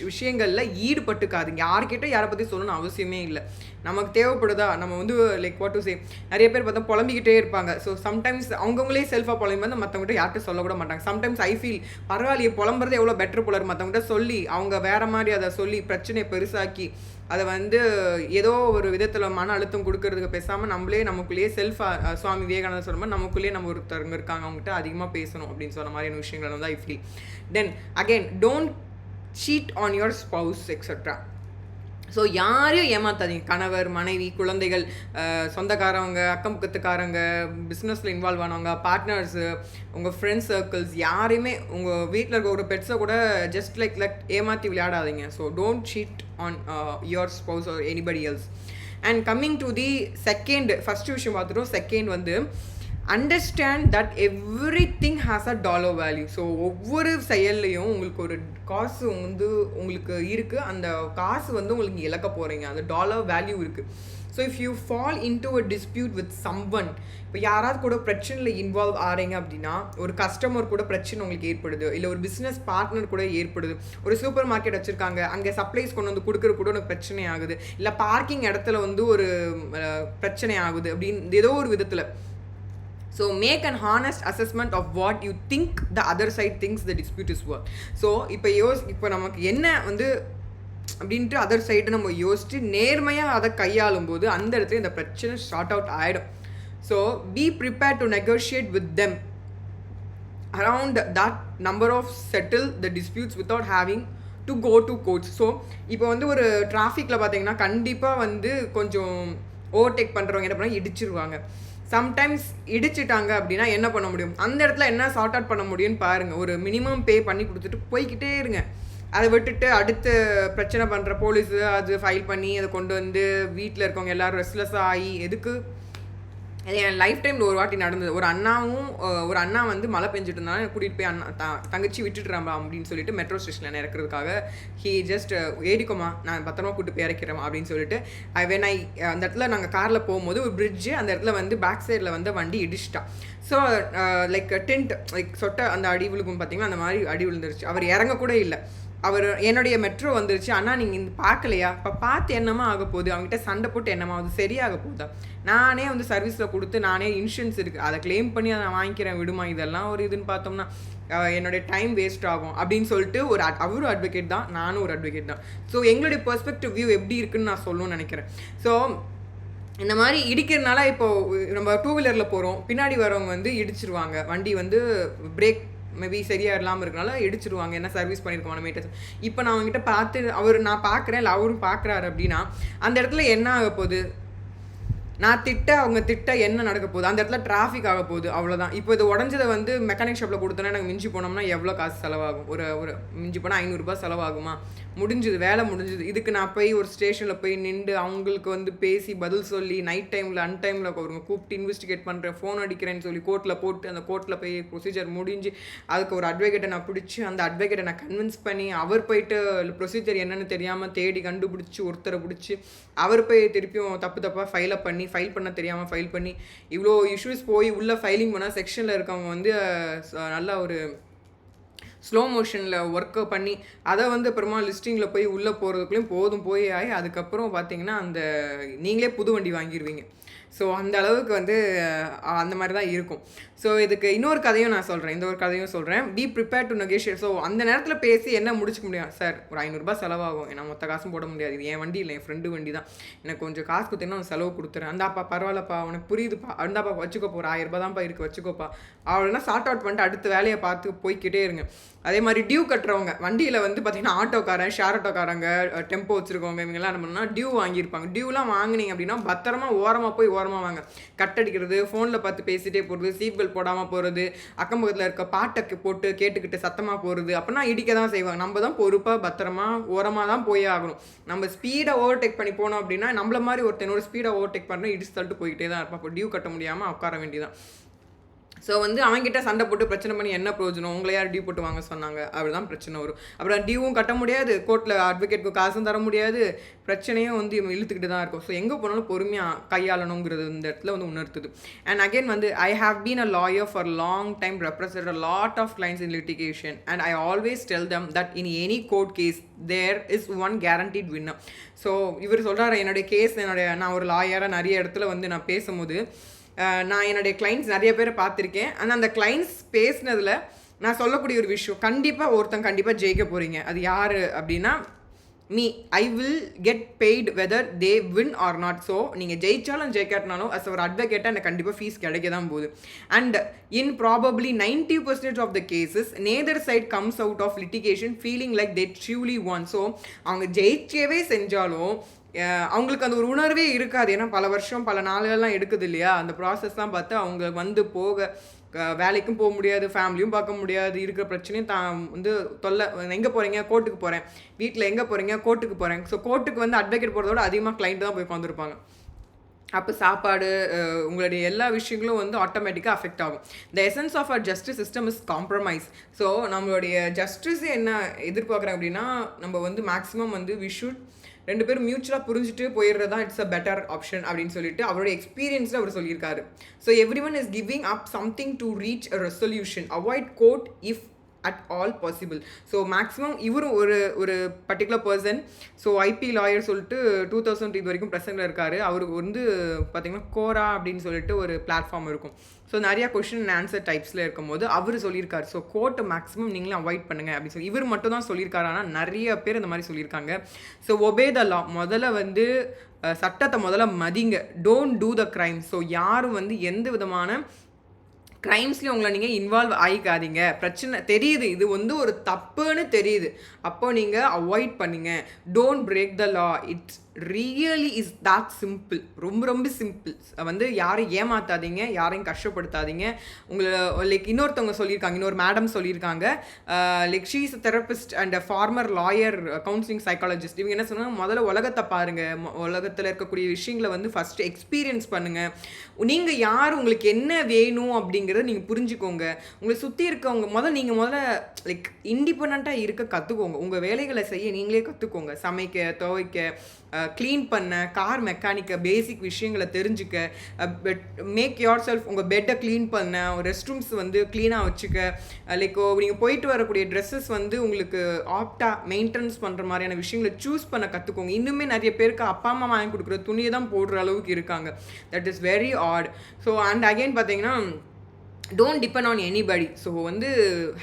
விஷயங்களில் ஈடுபட்டுக்காதுங்க. யார்கிட்ட யாரை பற்றி சொல்லணும்னு அவசியமே இல்லை. நமக்கு தேவைப்படுதா, நம்ம வந்து லைக் வாட் டு சே, நிறைய பேர் பார்த்தா புலம்பிக்கிட்டே இருப்பாங்க. ஸோ சம்டைம்ஸ் அவங்கவுங்களே செல்ஃபாக புலம்பு மற்றவங்ககிட்ட யார்கிட்ட சொல்லக்கூட மாட்டாங்க. சம்டைம்ஸ் ஐ ஃபீல் பரவாயில்லையே, புலம்புறது எவ்வளோ பெட்டர் போலர், மற்றவங்ககிட்ட சொல்லி அவங்க வேறு மாதிரி அதை சொல்லி பிரச்சனையை பெருசாக்கி அதை வந்து ஏதோ ஒரு விதத்தில் மன அழுத்தம் கொடுக்கறதுக்கு பேசாமல் நம்மளே நமக்குள்ளேயே செல்ஃபாக சுவாமி விவேகானந்தர் சொல்கிற மாதிரி நமக்குள்ளேயே நம்ம ஒருத்தவங்க இருக்காங்க, அவங்ககிட்ட அதிகமாக பேசணும் அப்படின்னு சொன்ன மாதிரியான விஷயங்கள் வந்து I feel. Then again don't cheat on your spouse etcetera. So யாரையும் ஏமாத்தாதீங்க. கணவர், மனைவி, குழந்தைகள், சொந்தக்காரவங்க, அக்கம் பக்கத்துக்காரங்க, பிஸ்னஸில் இன்வால்வ் ஆனவங்க, பார்ட்னர்ஸு, உங்கள் ஃப்ரெண்ட்ஸ் சர்க்கிள்ஸ், யாரையுமே உங்கள் வீட்டில் இருக்க ஒரு பெட்ஸை கூட ஜஸ்ட் லைக் ஏமாற்றி விளையாடாதீங்க. So don't cheat on your spouse or anybody else. And coming to the second, first விஷயம் பார்த்துட்டோம். செகண்ட் வந்து understand that everything has a dollar value. So ஒவ்வொரு செயல்லையும் உங்களுக்கு ஒரு காசு வந்து உங்களுக்கு இருக்குது. அந்த காசு வந்து உங்களுக்கு இழக்க போகிறீங்க, அந்த டாலர் வேல்யூ இருக்குது. So if you fall into a dispute with someone, இப்போ யாராவது கூட பிரச்சனையில் இன்வால்வ் ஆகிறீங்க அப்படின்னா, ஒரு கஸ்டமர் கூட பிரச்சனை உங்களுக்கு ஏற்படுது, இல்லை ஒரு பிஸ்னஸ் பார்ட்னர் கூட ஏற்படுது, ஒரு சூப்பர் மார்க்கெட் வச்சுருக்காங்க, அங்கே சப்ளைஸ் கொண்டு வந்து கொடுக்குறது கூட உனக்கு பிரச்சனை ஆகுது, இல்லை பார்க்கிங் இடத்துல வந்து ஒரு பிரச்சனை ஆகுது அப்படின்னு ஏதோ ஒரு விதத்தில். So make an honest assessment of what you think the other side thinks the dispute is worth. So இப்போ நமக்கு என்ன வந்து அப்படின்ட்டு அதர் சைடு நம்ம யோசிச்சு நேர்மையாக அதை கையாளும் போது அந்த இடத்துல இந்த பிரச்சனை ஷார்ட் அவுட் ஆகிடும். So be prepare to negotiate with them around that number of settle the disputes without having to go to courts. So இப்போ வந்து ஒரு டிராஃபிக்கில் பார்த்தீங்கன்னா கண்டிப்பாக வந்து கொஞ்சம் ஓவர்டேக் பண்ணுறவங்க என்ன பண்ணால் இடிச்சிருவாங்க. சம்டைம்ஸ் இடிச்சிட்டாங்க அப்படின்னா என்ன பண்ண முடியும், அந்த இடத்துல என்ன சார்ட் அவுட் பண்ண முடியும்னு பாருங்கள். ஒரு மினிமம் பே பண்ணி கொடுத்துட்டு போய்கிட்டே இருங்க. அதை விட்டுட்டு அடுத்து பிரச்சனை பண்ணுற போலீஸு அது ஃபைல் பண்ணி அதை கொண்டு வந்து வீட்டில் இருக்கவங்க எல்லோரும் ரெஸ்ட்லெஸ்ஸாக ஆகி எதுக்கு. அது என் லைஃப் டைமில் ஒரு வாட்டி நடந்தது. ஒரு அண்ணா வந்து மழை பெஞ்சிட்டு இருந்தாலும் கூட்டிகிட்டு போய் தங்கச்சி விட்டுட்டுறாம்பா அப்படின்னு சொல்லிட்டு மெட்ரோ ஸ்டேஷனில் இறக்குறதுக்காக ஹீ ஜஸ்ட் ஏடிக்குமா நான் பத்திரமா கூட்டு போய் இறக்கிறேன் அப்படின்னு சொல்லிட்டு அந்த இடத்துல நாங்கள் காரில் போகும்போது ஒரு பிரிட்ஜு, அந்த இடத்துல வந்து பேக் சைடில் வந்து வண்டி இடிச்சிட்டான். ஸோ லைக் டென்ட் லைக் சொட்ட அந்த அடி விழுக்கும் பார்த்தீங்கன்னா அந்த மாதிரி அடி விழுந்துருச்சு. அவர் இறங்கக்கூட இல்லை. அவர் என்னுடைய மெட்ரோ வந்துருச்சு, அண்ணா நீங்கள் இந்த பார்க்கலையா, இப்போ பார்த்து என்னமா ஆக போகுது, அவங்ககிட்ட சண்டை போட்டு என்னமா அது சரியாக போகுதா, நானே வந்து சர்வீஸில் கொடுத்து நானே இன்சூரன்ஸ் இருக்குது அதை கிளைம் பண்ணி அதை நான் வாங்கிக்கிறேன் விடுமா, இதெல்லாம் ஒரு இதுன்னு பார்த்தோம்னா என்னுடைய டைம் வேஸ்ட் ஆகும் அப்படின்னு சொல்லிட்டு அவரும் அட்வொகேட் தான், நானும் ஒரு அட்வொகேட் தான். ஸோ எங்களுடைய பெர்ஸ்பெக்டிவ் வியூ எப்படி இருக்குன்னு நான் சொல்லணும்னு நினைக்கிறேன். ஸோ இந்த மாதிரி இடிக்கிறதுனால இப்போது நம்ம டூ வீலரில் போகிறோம், பின்னாடி வரவங்க வந்து இடிச்சிருவாங்க, வண்டி வந்து பிரேக் மேபி சரியாக இல்லாமல் இருக்கனால இடிச்சிருவாங்க, என்ன சர்வீஸ் பண்ணியிருக்கோம் மீட்டர்ஸ். இப்போ நான் அவங்ககிட்ட பார்த்து நான் பார்க்குறேன் இல்லை அவரும் பார்க்குறாரு அப்படின்னா அந்த இடத்துல என்ன ஆக போகுது, நான் அவங்க திட்ட என்ன நடக்க போகுது, அந்த இடத்துல டிராஃபிக் ஆக போகுது, அவ்வளோதான். இப்போ இது உடஞ்சதை வந்து மெக்கானிக் ஷாப்பில் கொடுத்தோன்னா எனக்கு மிஞ்சி போனோம்னா எவ்வளோ காசு செலவாகும், ஒரு மிஞ்சி போனால் 500 ரூபாய் செலவாகுமா, முடிஞ்சுது வேலை முடிஞ்சுது. இதுக்கு நான் போய் ஒரு ஸ்டேஷனில் போய் நின்று அவங்களுக்கு வந்து பேசி பதில் சொல்லி நைட் டைமில் அன்டைமில் அவங்க கூப்பிட்டு இன்வெஸ்டிகேட் பண்ணுறேன், ஃபோன் அடிக்கிறேன்னு சொல்லி கோர்ட்டில் போட்டு அந்த கோர்ட்டில் போய் ப்ரொசீஜர் முடிஞ்சு அதுக்கு ஒரு அட்வொகேட்டை நான் பிடிச்சி அந்த அட்வொகேட்டை நான் கன்வின்ஸ் பண்ணி அவர் போயிட்டு ப்ரொசீஜர் என்னென்னு தெரியாமல் தேடி கண்டுபிடிச்சி ஒருத்தரை பிடிச்சி அவர் போய் திருப்பியும் தப்பாக ஃபைல் பண்ண தெரியாமல் ஃபைல் பண்ணி இவ்வளோ இஷ்யூஸ் போய் உள்ளே ஃபைலிங் பண்ணால் செக்ஷனில் இருக்கவங்க வந்து நல்லா ஒரு ஸ்லோ மோஷனில் ஒர்க்கு பண்ணி அதை வந்து அப்புறமா லிஸ்டிங்கில் போய் உள்ளே போகிறதுக்குள்ளேயும் போய் ஆகி அதுக்கப்புறம் பார்த்தீங்கன்னா அந்த நீங்களே புது வண்டி வாங்கிடுவீங்க. ஸோ அந்த அளவுக்கு வந்து அந்த மாதிரி தான் இருக்கும். ஸோ இதுக்கு இன்னொரு கதையும் நான் சொல்கிறேன், இந்த ஒரு கதையும் சொல்கிறேன். B prepare to negotiate. So அந்த நேரத்தில் பேசி என்ன முடிச்சுக்க முடியும், சார் ஒரு 500 ரூபாய் செலவாகும், ஏன்னா மொத்த காசும் போட முடியாது, இது என் வண்டி இல்லை என் ஃப்ரெண்டு வண்டி தான், எனக்கு கொஞ்சம் காசு கொடுத்தீங்கன்னா நான் செலவு கொடுத்துறேன், அந்தாப்பா பரவாயில்லப்பா உனக்கு புரியுதுப்பா, அந்தாப்பா வச்சுக்கோப்பா ஒரு 1000 ரூபாய் தான்ப்பா இருக்குது வச்சுக்கோப்பா, அவ்வளோனா சார்ட் அவுட் பண்ணிட்டு அடுத்த வேலையை பார்த்து போய்கிட்டே இருங்க. அதே மாதிரி டியூ கட்டுறவங்க வண்டியில் வந்து பார்த்திங்கன்னா ஆட்டோக்காரன், ஷேர் ஆட்டோக்காரங்க, டெம்போ வச்சுருக்கவங்க இவங்கெல்லாம் என்ன பண்ணால் டியூ வாங்கியிருப்பாங்க. டியூலாம் வாங்கினீங்க அப்படின்னா பத்திரமா ஓரமாக வாங்க. கட்டடிக்கிறது, ஃபோனில் பார்த்து பேசிகிட்டே போகிறது, சீட் பெல்ட் போடாமல் போகிறது, அக்கம் பக்கத்தில் இருக்க பாட்டை போட்டு கேட்டுக்கிட்டு சத்தமாக போகிறது, அப்படின்னா இடிக்க தான் செய்வாங்க. நம்ம தான் பொறுப்பாக பத்திரமா ஓரமாக தான் போயே ஆகணும். நம்ம ஸ்பீடை ஓவர்டேக் பண்ணி போனோம் அப்படின்னா நம்மள மாதிரி ஒருத்தனோட ஸ்பீடை ஓவர்டேக் பண்ணால் இடிச்சு தள்ளிட்டு போய்கிட்டே தான் இருப்போம். அப்போ டியூ கட்ட முடியாமல் உட்கார வேண்டியதான். ஸோ வந்து அவங்ககிட்ட சண்டை போட்டு பிரச்சனை பண்ணி என்ன பிரயோஜனம், உங்களை யார் டியூ போட்டு வாங்க சொன்னாங்க, அப்படிதான் பிரச்சனை வரும். அப்புறம் டியூவும் கட்ட முடியாது, கோர்ட்டில் அட்வொகேட்க்கு காசும் தர முடியாது, பிரச்சனையும் வந்து இழுத்துக்கிட்டு தான் இருக்கும். ஸோ எங்கே போனாலும் பொறுமையாக கையாளணுங்கிறது இந்த இடத்துல வந்து உணர்த்துது. அண்ட் அகெயின் வந்து I have been a lawyer for long time, represent a lot of clients in litigation and I always tell them that in any court case there is one guaranteed winner. So இவர் சொல்கிறார், என்னுடைய கேஸ் நான் ஒரு லாயராக நிறைய இடத்துல வந்து நான் பேசும்போது நான் என்னுடைய கிளைண்ட்ஸ் நிறைய பேரை பார்த்துருக்கேன். ஆனால் அந்த கிளைண்ட்ஸ் பேசினதில் நான் சொல்லக்கூடிய ஒரு விஷயம், கண்டிப்பாக ஜெயிக்க போகிறீங்க. அது யார் அப்படின்னா I will get paid whether they win R not. So நீங்கள் ஜெயிச்சாலும் ஜெயிக்காட்டினாலும் அஸ் ஒரு அட்வொகேட்டாக எனக்கு கண்டிப்பாக ஃபீஸ் கிடைக்க தான் போகுது. And in probably 90% of the cases neither side comes out of litigation feeling like they truly won. So அவங்க ஜெயிச்சவே செஞ்சாலும் அவங்களுக்கு அந்த ஒரு உணர்வே இருக்காது. ஏன்னா பல வருஷம் பல நாள்கள்லாம் எடுக்குது இல்லையா, அந்த ப்ராசஸ்லாம் பார்த்து அவங்க வந்து போக வேலைக்கும் போக முடியாது, ஃபேமிலியும் பார்க்க முடியாது, இருக்கிற பிரச்சனையும் தான் வந்து எங்கே போகிறீங்க, கோர்ட்டுக்கு போகிறேன், வீட்டில் எங்கே போகிறீங்க, கோர்ட்டுக்கு போகிறேன். ஸோ கோர்ட்டுக்கு வந்து அட்வொகேட் போகிறதோட அதிகமாக கிளைண்ட் தான் போய் உட்காந்துருப்பாங்க. அப்போ சாப்பாடு, உங்களுடைய எல்லா விஷயங்களும் வந்து ஆட்டோமேட்டிக்காக அஃபெக்ட் ஆகும். The essence of our justice system is compromise. So நம்மளுடைய ஜஸ்டிஸே என்ன எதிர்பார்க்குறாங்க அப்படின்னா, நம்ம வந்து மேக்ஸிமம் வந்து வி ஷுட் 2 பேரும் மியூச்சுவலாக புரிஞ்சுட்டு போயிடுறது தான் இட்ஸ் அ பெட்டர் ஆப்ஷன் அப்படின்னு சொல்லிட்டு அவருடைய எக்ஸ்பீரியன்ஸில் அவர் சொல்லியிருக்காரு. So every one is giving up something to reach a resolution, avoid court if at all possible. So maximum இவரும் ஒரு particular person, so IP lawyer சொல்லிட்டு 2000 இது வரைக்கும் ப்ரெசென்ட்டில் இருக்கார். அவருக்கு வந்து பார்த்திங்கன்னா கோரா அப்படின்னு சொல்லிட்டு ஒரு பிளாட்ஃபார்ம் இருக்கும். ஸோ நிறையா கொஷின் அண்ட் ஆன்சர் டைப்ஸில் இருக்கும்போது அவர் சொல்லியிருக்காரு, ஸோ கோர்ட்டை மேக்ஸிமம் நீங்களும் அவாய்ட் பண்ணுங்கள் அப்படின்னு சொல்லி. இவர் மட்டும் தான் சொல்லியிருக்காரு, ஆனால் நிறைய பேர் இந்த மாதிரி சொல்லியிருக்காங்க. ஸோ ஒபே த லா, முதல்ல வந்து சட்டத்தை முதல்ல மதிங்க, don't do the crime. So யாரும் வந்து எந்த விதமான க்ரைம்ஸ்லேயும் உங்களை நீங்கள் இன்வால்வ் ஆகிக்காதீங்க. பிரச்சனை தெரியுது, இது வந்து ஒரு தப்புன்னு தெரியுது, அப்போ நீங்கள் அவாய்ட் பண்ணுங்க. Don't break the law, it's really is that simple. ரொம்ப ரொம்ப சிம்பிள். வந்து யாரையும் ஏமாத்தாதீங்க, யாரையும் கஷ்டப்படுத்தாதீங்க. உங்களை லைக் இன்னொருத்தவங்க சொல்லியிருக்காங்க, இன்னொரு மேடம் சொல்லியிருக்காங்க, like she is therapist and former lawyer, counselling psychologist. இவங்க என்ன சொன்னாங்க, முதல்ல உலகத்தை பாருங்கள், உலகத்தில் இருக்கக்கூடிய விஷயங்களை வந்து ஃபஸ்ட்டு எக்ஸ்பீரியன்ஸ் பண்ணுங்கள். நீங்கள் யார், உங்களுக்கு என்ன வேணும் அப்படிங்கிறத நீங்கள் புரிஞ்சுக்கோங்க. உங்களை சுற்றி இருக்கவங்க நீங்கள் முதல்ல லைக் இண்டிபெண்ட்டாக இருக்க கற்றுக்கோங்க. உங்கள் வேலைகளை செய்ய நீங்களே கற்றுக்கோங்க. சமைக்க, துவைக்க, க்ளீன் பண்ண, கார் மெக்கானிக்க, பேசிக் விஷயங்களை தெரிஞ்சுக்க, மேக் யோர் செல்ஃப், உங்கள் பெட்டை க்ளீன் பண்ண, ரெஸ்ட் ரூம்ஸ் வந்து க்ளீனாக வச்சுக்க, லைக் நீங்கள் போயிட்டு வரக்கூடிய ட்ரெஸ்ஸஸ் வந்து உங்களுக்கு ஆப்டாக மெயின்டெனன்ஸ் பண்ணுற மாதிரியான விஷயங்களை சூஸ் பண்ண கற்றுக்கோங்க. இன்னுமே நிறைய பேருக்கு அப்பா அம்மா வாங்கி கொடுக்குற துணியை தான் போடுற அளவுக்கு இருக்காங்க. That is very odd. So and again பார்த்தீங்கன்னா, don't depend on anybody. So வந்து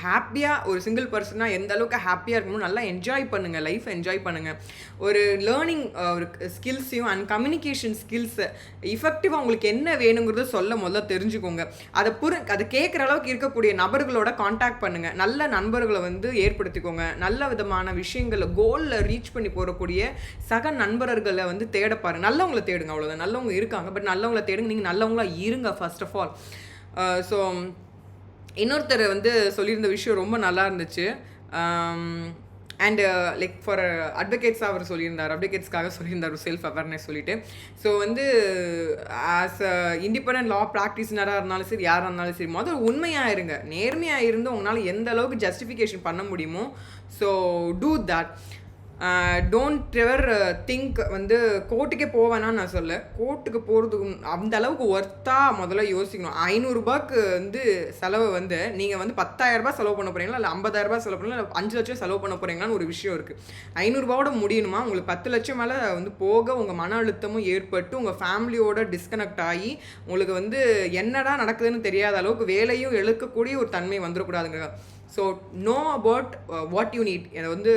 ஹாப்பியாக ஒரு சிங்கிள் பர்சனாக எந்த அளவுக்கு ஹாப்பியாக இருக்கணும், நல்லா என்ஜாய் பண்ணுங்கள், லைஃப் என்ஜாய் பண்ணுங்கள். ஒரு லேர்னிங் ஒரு ஸ்கில்ஸையும் அண்ட் கம்யூனிகேஷன் ஸ்கில்ஸை இஃபெக்டிவாக உங்களுக்கு என்ன வேணுங்கிறத முதல்ல தெரிஞ்சுக்கோங்க. அதை கேட்குற அளவுக்கு இருக்கக்கூடிய நபர்களோட காண்டாக்ட் பண்ணுங்கள். நல்ல நண்பர்களை வந்து ஏற்படுத்திக்கோங்க. நல்ல விதமான விஷயங்களை கோலில் ரீச் பண்ணி போகக்கூடிய சக நண்பர்களை வந்து தேட பாருங்கள். நல்லவங்களை தேடுங்க, அவ்வளோதான். நல்லவங்க இருக்காங்க, பட் நல்லவங்களை தேடுங்க. நீங்கள் நல்லவங்களா இருங்க ஃபர்ஸ்ட் ஆஃப் ஆல். ஸோ இன்னொருத்தர் வந்து சொல்லியிருந்த விஷயம் ரொம்ப நல்லா இருந்துச்சு. அண்டு லைக் ஃபார் அட்வொகேட்ஸாக அவர் அட்வொகேட்ஸ்க்காக சொல்லியிருந்தார் செல்ஃப் அவேர்னஸ் சொல்லிட்டு. ஸோ வந்து ஆஸ் அ இண்டிபெண்டன்ட் லா ப்ராக்டிஸ்னராக இருந்தாலும் சரி, யாராக இருந்தாலும் சரி, முதல்ல உண்மையாக இருங்க, நேர்மையாக இருந்து உங்களால் எந்த அளவுக்கு ஜஸ்டிஃபிகேஷன் பண்ண முடியுமோ so do that. Don't ever think வந்து கோர்ட்டுக்கே போவேனான்னு நான் சொல்ல. கோர்ட்டுக்கு போகிறதுக்கு அந்த அளவுக்கு ஒர்த்தாக முதல்ல யோசிக்கணும். 500 ரூபாய்க்கு வந்து செலவை வந்து நீங்கள் வந்து 10,000 ரூபாய் செலவு பண்ண போகிறீங்களா, இல்லை 50,000 ரூபாய் செலவு பண்ணலாம், இல்லை 5 லட்சம் செலவு பண்ண போகிறீங்களான்னு ஒரு விஷயம் இருக்குது. 500 ரூபாவோட முடியணுமா, உங்களுக்கு 10 லட்சம் மேலே வந்து போக உங்கள் மன அழுத்தமும் ஏற்பட்டு உங்கள் ஃபேமிலியோட டிஸ்கனெக்ட் ஆகி உங்களுக்கு வந்து என்னடா நடக்குதுன்னு தெரியாத அளவுக்கு வேலையும் இழக்கக்கூடிய ஒரு தன்மை வந்துடக்கூடாதுங்க. So know about what you need. அதை வந்து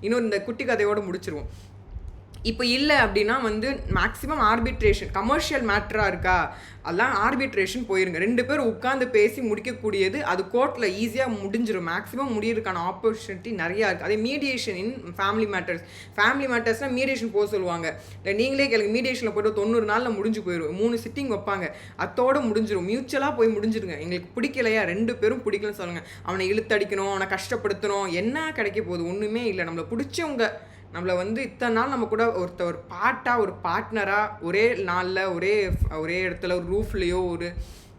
இன்னும் இந்த குட்டி கதையோடு முடிச்சிருவோம். இப்போ இல்லை அப்படின்னா வந்து மேக்ஸிமம் ஆர்பிட்ரேஷன், கமர்ஷியல் மேட்டராக இருக்கா, அதெல்லாம் ஆர்பிட்ரேஷன் போயிருங்க. 2 பேர் உட்காந்து பேசி முடிக்கக்கூடியது, அது கோர்ட்டில் ஈஸியாக முடிஞ்சிடும். மேக்ஸிமம் முடியறதுக்கான ஆப்பர்ச்சுனிட்டி நிறையா இருக்குது. அதே மீடியேஷன் இன் ஃபேமிலி மேட்டர்ஸ்னால் மீடியேஷன் போக சொல்லுவாங்க. இல்லை நீங்களே கேளுங்க, மீடியேஷனில் போய்ட்டு 90 நாளில் முடிஞ்சு போயிடும். 3 சிட்டிங் வைப்பாங்க, அத்தோடு முடிஞ்சிடும். மியூச்சுவலாக போய் முடிஞ்சிருங்க. எங்களுக்கு பிடிக்கலையா, 2 பேரும் பிடிக்கலன்னு சொல்லுங்கள். அவனை இழுத்தடிக்கணும், அவனை கஷ்டப்படுத்தணும், என்ன கிடைக்க போகுது, ஒன்றுமே இல்லை. நம்மளை பிடிச்சவங்க, நம்மளை வந்து இத்தனை நாள் நம்ம கூட ஒரு பாட்டாக, ஒரு பார்ட்னராக, ஒரே நாளில் ஒரே இடத்துல ஒரு ரூஃப்லேயோ ஒரு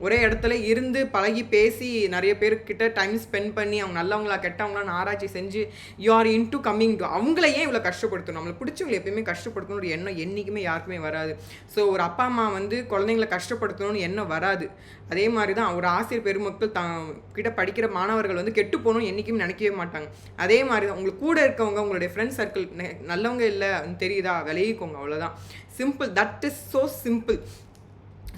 ஒரே இடத்துல இருந்து பழகி பேசி நிறைய பேர்கிட்ட டைம் ஸ்பெண்ட் பண்ணி அவங்க நல்லவங்களா கெட்டவங்களான்னு ஆராய்ச்சி செஞ்சு you are in to coming to அவங்கள ஏன் இவ்வளோ கஷ்டப்படுத்தணும்? நம்மளை பிடிச்சவங்களை எப்பயுமே கஷ்டப்படுத்தணும் ஒரு எண்ணம் என்றைக்குமே யாருக்குமே வராது. ஸோ ஒரு அப்பா அம்மா வந்து குழந்தைங்களை கஷ்டப்படுத்தணும்னு எண்ணம் வராது. அதே மாதிரி தான் ஒரு ஆசிரியர் பெருமக்கள் கிட்ட படிக்கிற மாணவர்கள் வந்து கெட்டு போகணும்னு என்றைக்குமே நினைக்கவே மாட்டாங்க. அதே மாதிரி தான் உங்களுக்கு கூட இருக்கவங்க உங்களுடைய ஃப்ரெண்ட்ஸ் சர்க்கிள் நல்லவங்க இல்லை தெரியுதா, விளையிக்கோங்க, அவ்வளோதான். Simple, that is so simple.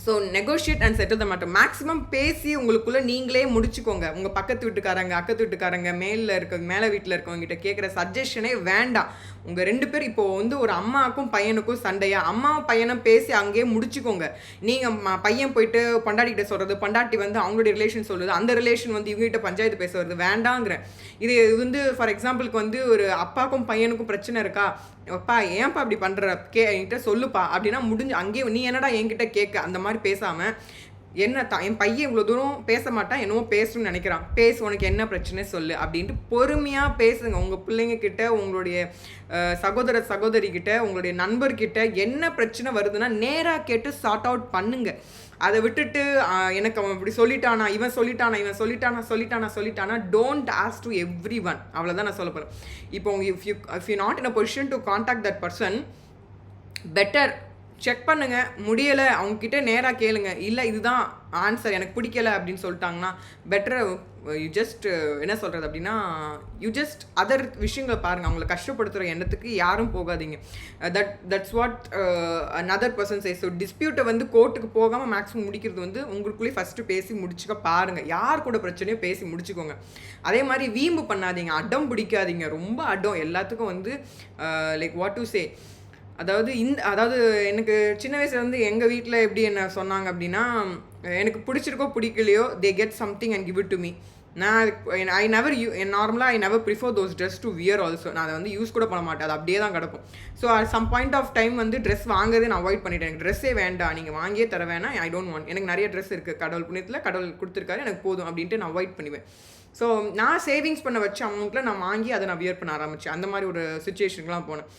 So negotiate and settle the matter. Maximum பேசி உங்களுக்குள்ளே நீங்களே முடிச்சுக்கோங்க. உங்கள் பக்கத்து வீட்டுக்காரங்க அக்கத்து வீட்டுக்காரங்க மேலே வீட்டில் இருக்கவங்ககிட்ட கேட்குற சஜஷனே வேண்டாம். உங்கள் 2 பேர் இப்போது வந்து ஒரு அம்மாவுக்கும் பையனுக்கும் சண்டையா, அம்மாவும் பையனும் பேசி அங்கேயே முடிச்சுக்கோங்க. நீங்கள் பையன் போயிட்டு பொண்டாட்டிகிட்ட சொல்கிறது, பொண்டாட்டி வந்து அவங்களுடைய ரிலேஷன் சொல்லுது, அந்த ரிலேஷன் வந்து இவங்ககிட்ட பஞ்சாயத்து பேச வருது, வேண்டாங்கிறேன். இது வந்து ஃபார் எக்ஸாம்பிளுக்கு வந்து ஒரு அப்பாவுக்கும் பையனுக்கும் பிரச்சனை இருக்கா, அப்பா ஏன்ப்பா அப்படி பண்ணுற, என்கிட்ட சொல்லுப்பா அப்படின்னா முடிஞ்சு அங்கேயே நீ என்னடா என்கிட்ட கேட்க, அந்த மாதிரி பேசாமல் என்ன என் பையன் இவ்வளோ தூரம் பேச மாட்டான், என்னவோ பேசணும்னு நினைக்கிறான், பேசு, உனக்கு என்ன பிரச்சனை சொல்லு அப்படின்ட்டு பொறுமையாக பேசுங்க. உங்கள் பிள்ளைங்க கிட்ட, உங்களுடைய சகோதரிக்கிட்ட, உங்களுடைய நண்பர்கிட்ட என்ன பிரச்சனை வருதுன்னா நேராக கேட்டு சார்ட் அவுட் பண்ணுங்க. அதை விட்டுட்டு எனக்கு அவன் இப்படி சொல்லிட்டானா, இவன் சொல்லிட்டானா don't ask to everyone. அவ்வளோதான் நான் சொல்ல போகிறேன். இப்போ if you not in a position to contact that person, better check பண்ணுங்க. முடியலை அவங்கக்கிட்ட நேராக கேளுங்க. இல்லை இதுதான் ஆன்சர் எனக்கு பிடிக்கலை அப்படின்னு சொல்லிட்டாங்கன்னா பெட்டர் யூ ஜஸ்ட் என்ன சொல்கிறது அப்படின்னா யூ ஜஸ்ட் அதர் விஷயங்களை பாருங்கள். அவங்களை கஷ்டப்படுத்துகிற எண்ணத்துக்கு யாரும் போகாதீங்க. That's what another person says. So டிஸ்பியூட்டை வந்து கோர்ட்டுக்கு போகாமல் மேக்ஸிமம் முடிக்கிறது வந்து உங்களுக்குள்ளேயே ஃபஸ்ட்டு பேசி முடிச்சுக்க பாருங்கள். யார் கூட பிரச்சனையோ பேசி முடிச்சுக்கோங்க. அதே மாதிரி வீம்பு பண்ணாதீங்க, அடம் பிடிக்காதீங்க. ரொம்ப அடம் எல்லாத்துக்கும் வந்து லைக் வாட் டு சே, அதாவது எனக்கு சின்ன வயசுலேருந்து எங்கள் வீட்டில் எப்படி என்ன சொன்னாங்க அப்படின்னா, எனக்கு பிடிச்சிருக்கோ பிடிக்கலையோ they get something and give it to me. I never prefer those dress to wear also. நான் அதை வந்து யூஸ் கூட பண்ண மாட்டேன், அது அப்படியே தான் கிடக்கும். So some point of time வந்து ட்ரெஸ் வாங்குறதே நான் அவாய்ட் பண்ணிட்டேன். எனக்கு ட்ரெஸ்ஸே வேண்டாம், நீங்கள் வாங்கியே தர வேணாம், ஐ டோன்ட் வாண்ட். எனக்கு நிறைய ட்ரெஸ் இருக்குது, கடவுள் புண்ணியத்தில் கடவுள் கொடுத்துருக்காரு, எனக்கு போதும் அப்படின்ட்டு நான் அவாய்ட் பண்ணுவேன். ஸோ நான் சேவிங்ஸ் பண்ண வச்ச அமௌண்ட்டில் நான் வாங்கி அதை நான் வியர் பண்ண ஆரம்பித்தேன். அந்த மாதிரி ஒரு சுச்சுவேஷனுக்குலாம் போனேன்.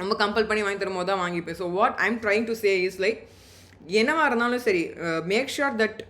ரொம்ப கம்பல் பண்ணி வாங்கி தரும் போது தான் வாங்கிப்பேன். So what I'm trying to say is like, என்னவா இருந்தாலும் சரி make sure that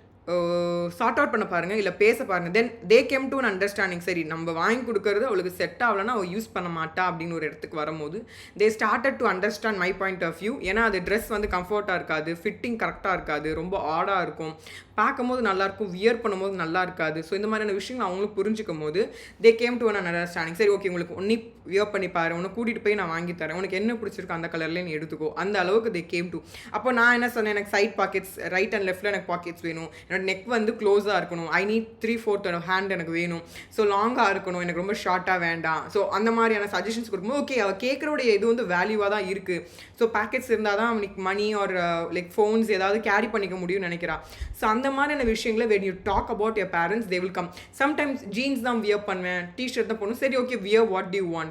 sort out பண்ண பாருங்கள், இல்லை பேச பாருங்கள். Then they came to an understanding. சரி நம்ம வாங்கி கொடுக்கறது அவளுக்கு செட் ஆகலைன்னா அவள் யூஸ் பண்ண மாட்டா அப்படின்னு ஒரு இடத்துக்கு வரும்போது they started to understand my point of view. ஏன்னா அது ட்ரெஸ் வந்து கம்ஃபர்ட்டாக இருக்காது, ஃபிட்டிங் கரெக்டாக இருக்காது, ரொம்ப ஆடாக இருக்கும், பார்க்கும்போது நல்லாயிருக்கும், வியர் பண்ணும்போது நல்லா இருக்காது. ஸோ இந்த மாதிரியான விஷயங்கள் அவங்களும் புரிஞ்சுக்கும் போது தே கேம் டு அன் அண்டர்ஸ்டாண்டிங். சரி ஓகே, உங்களுக்கு ஒன்றி வியர் பண்ணி பாரு, உன்னை கூட்டிகிட்டு போய் நான் வாங்கி தரேன், உனக்கு என்ன பிடிச்சிருக்கோ அந்த கலர்லேயே நீ எடுத்துக்கோ, அந்த அளவுக்கு தே கேம் டு. அப்போ நான் என்ன சொன்னேன், எனக்கு சைட் பாக்கெட்ஸ் ரைட் அண்ட் லெஃப்ட்டில் எனக்கு பாக்கெட்ஸ் வேணும், என்னோட நெக் வந்து க்ளோஸாக இருக்கணும், ஐ நீட் 3/4 ஹேண்ட் எனக்கு வேணும், ஸோ லாங்காக இருக்கணும், எனக்கு ரொம்ப ஷார்ட்டாக வேண்டாம். ஸோ அந்த மாதிரியான சஜஷன்ஸ் கொடுக்கும்போது ஓகே அவள் கேட்குறோடைய இது வந்து வேல்யூவாக தான் இருக்குது. ஸோ பேக்கெட்ஸ் இருந்தால் தான் அவனுக்கு மணி ஆர் லைக் ஃபோன்ஸ் ஏதாவது கேரி பண்ணிக்க முடியும்னு நினைக்கிறான். ஸோ அந்த மாதிரியான விஷயங்களை when you talk about your parents they will come. sometimes jeans தான் வியர் பண்ணுவேன், டிஷர்ட் தான் போடணும், சரி okay wear what to you want.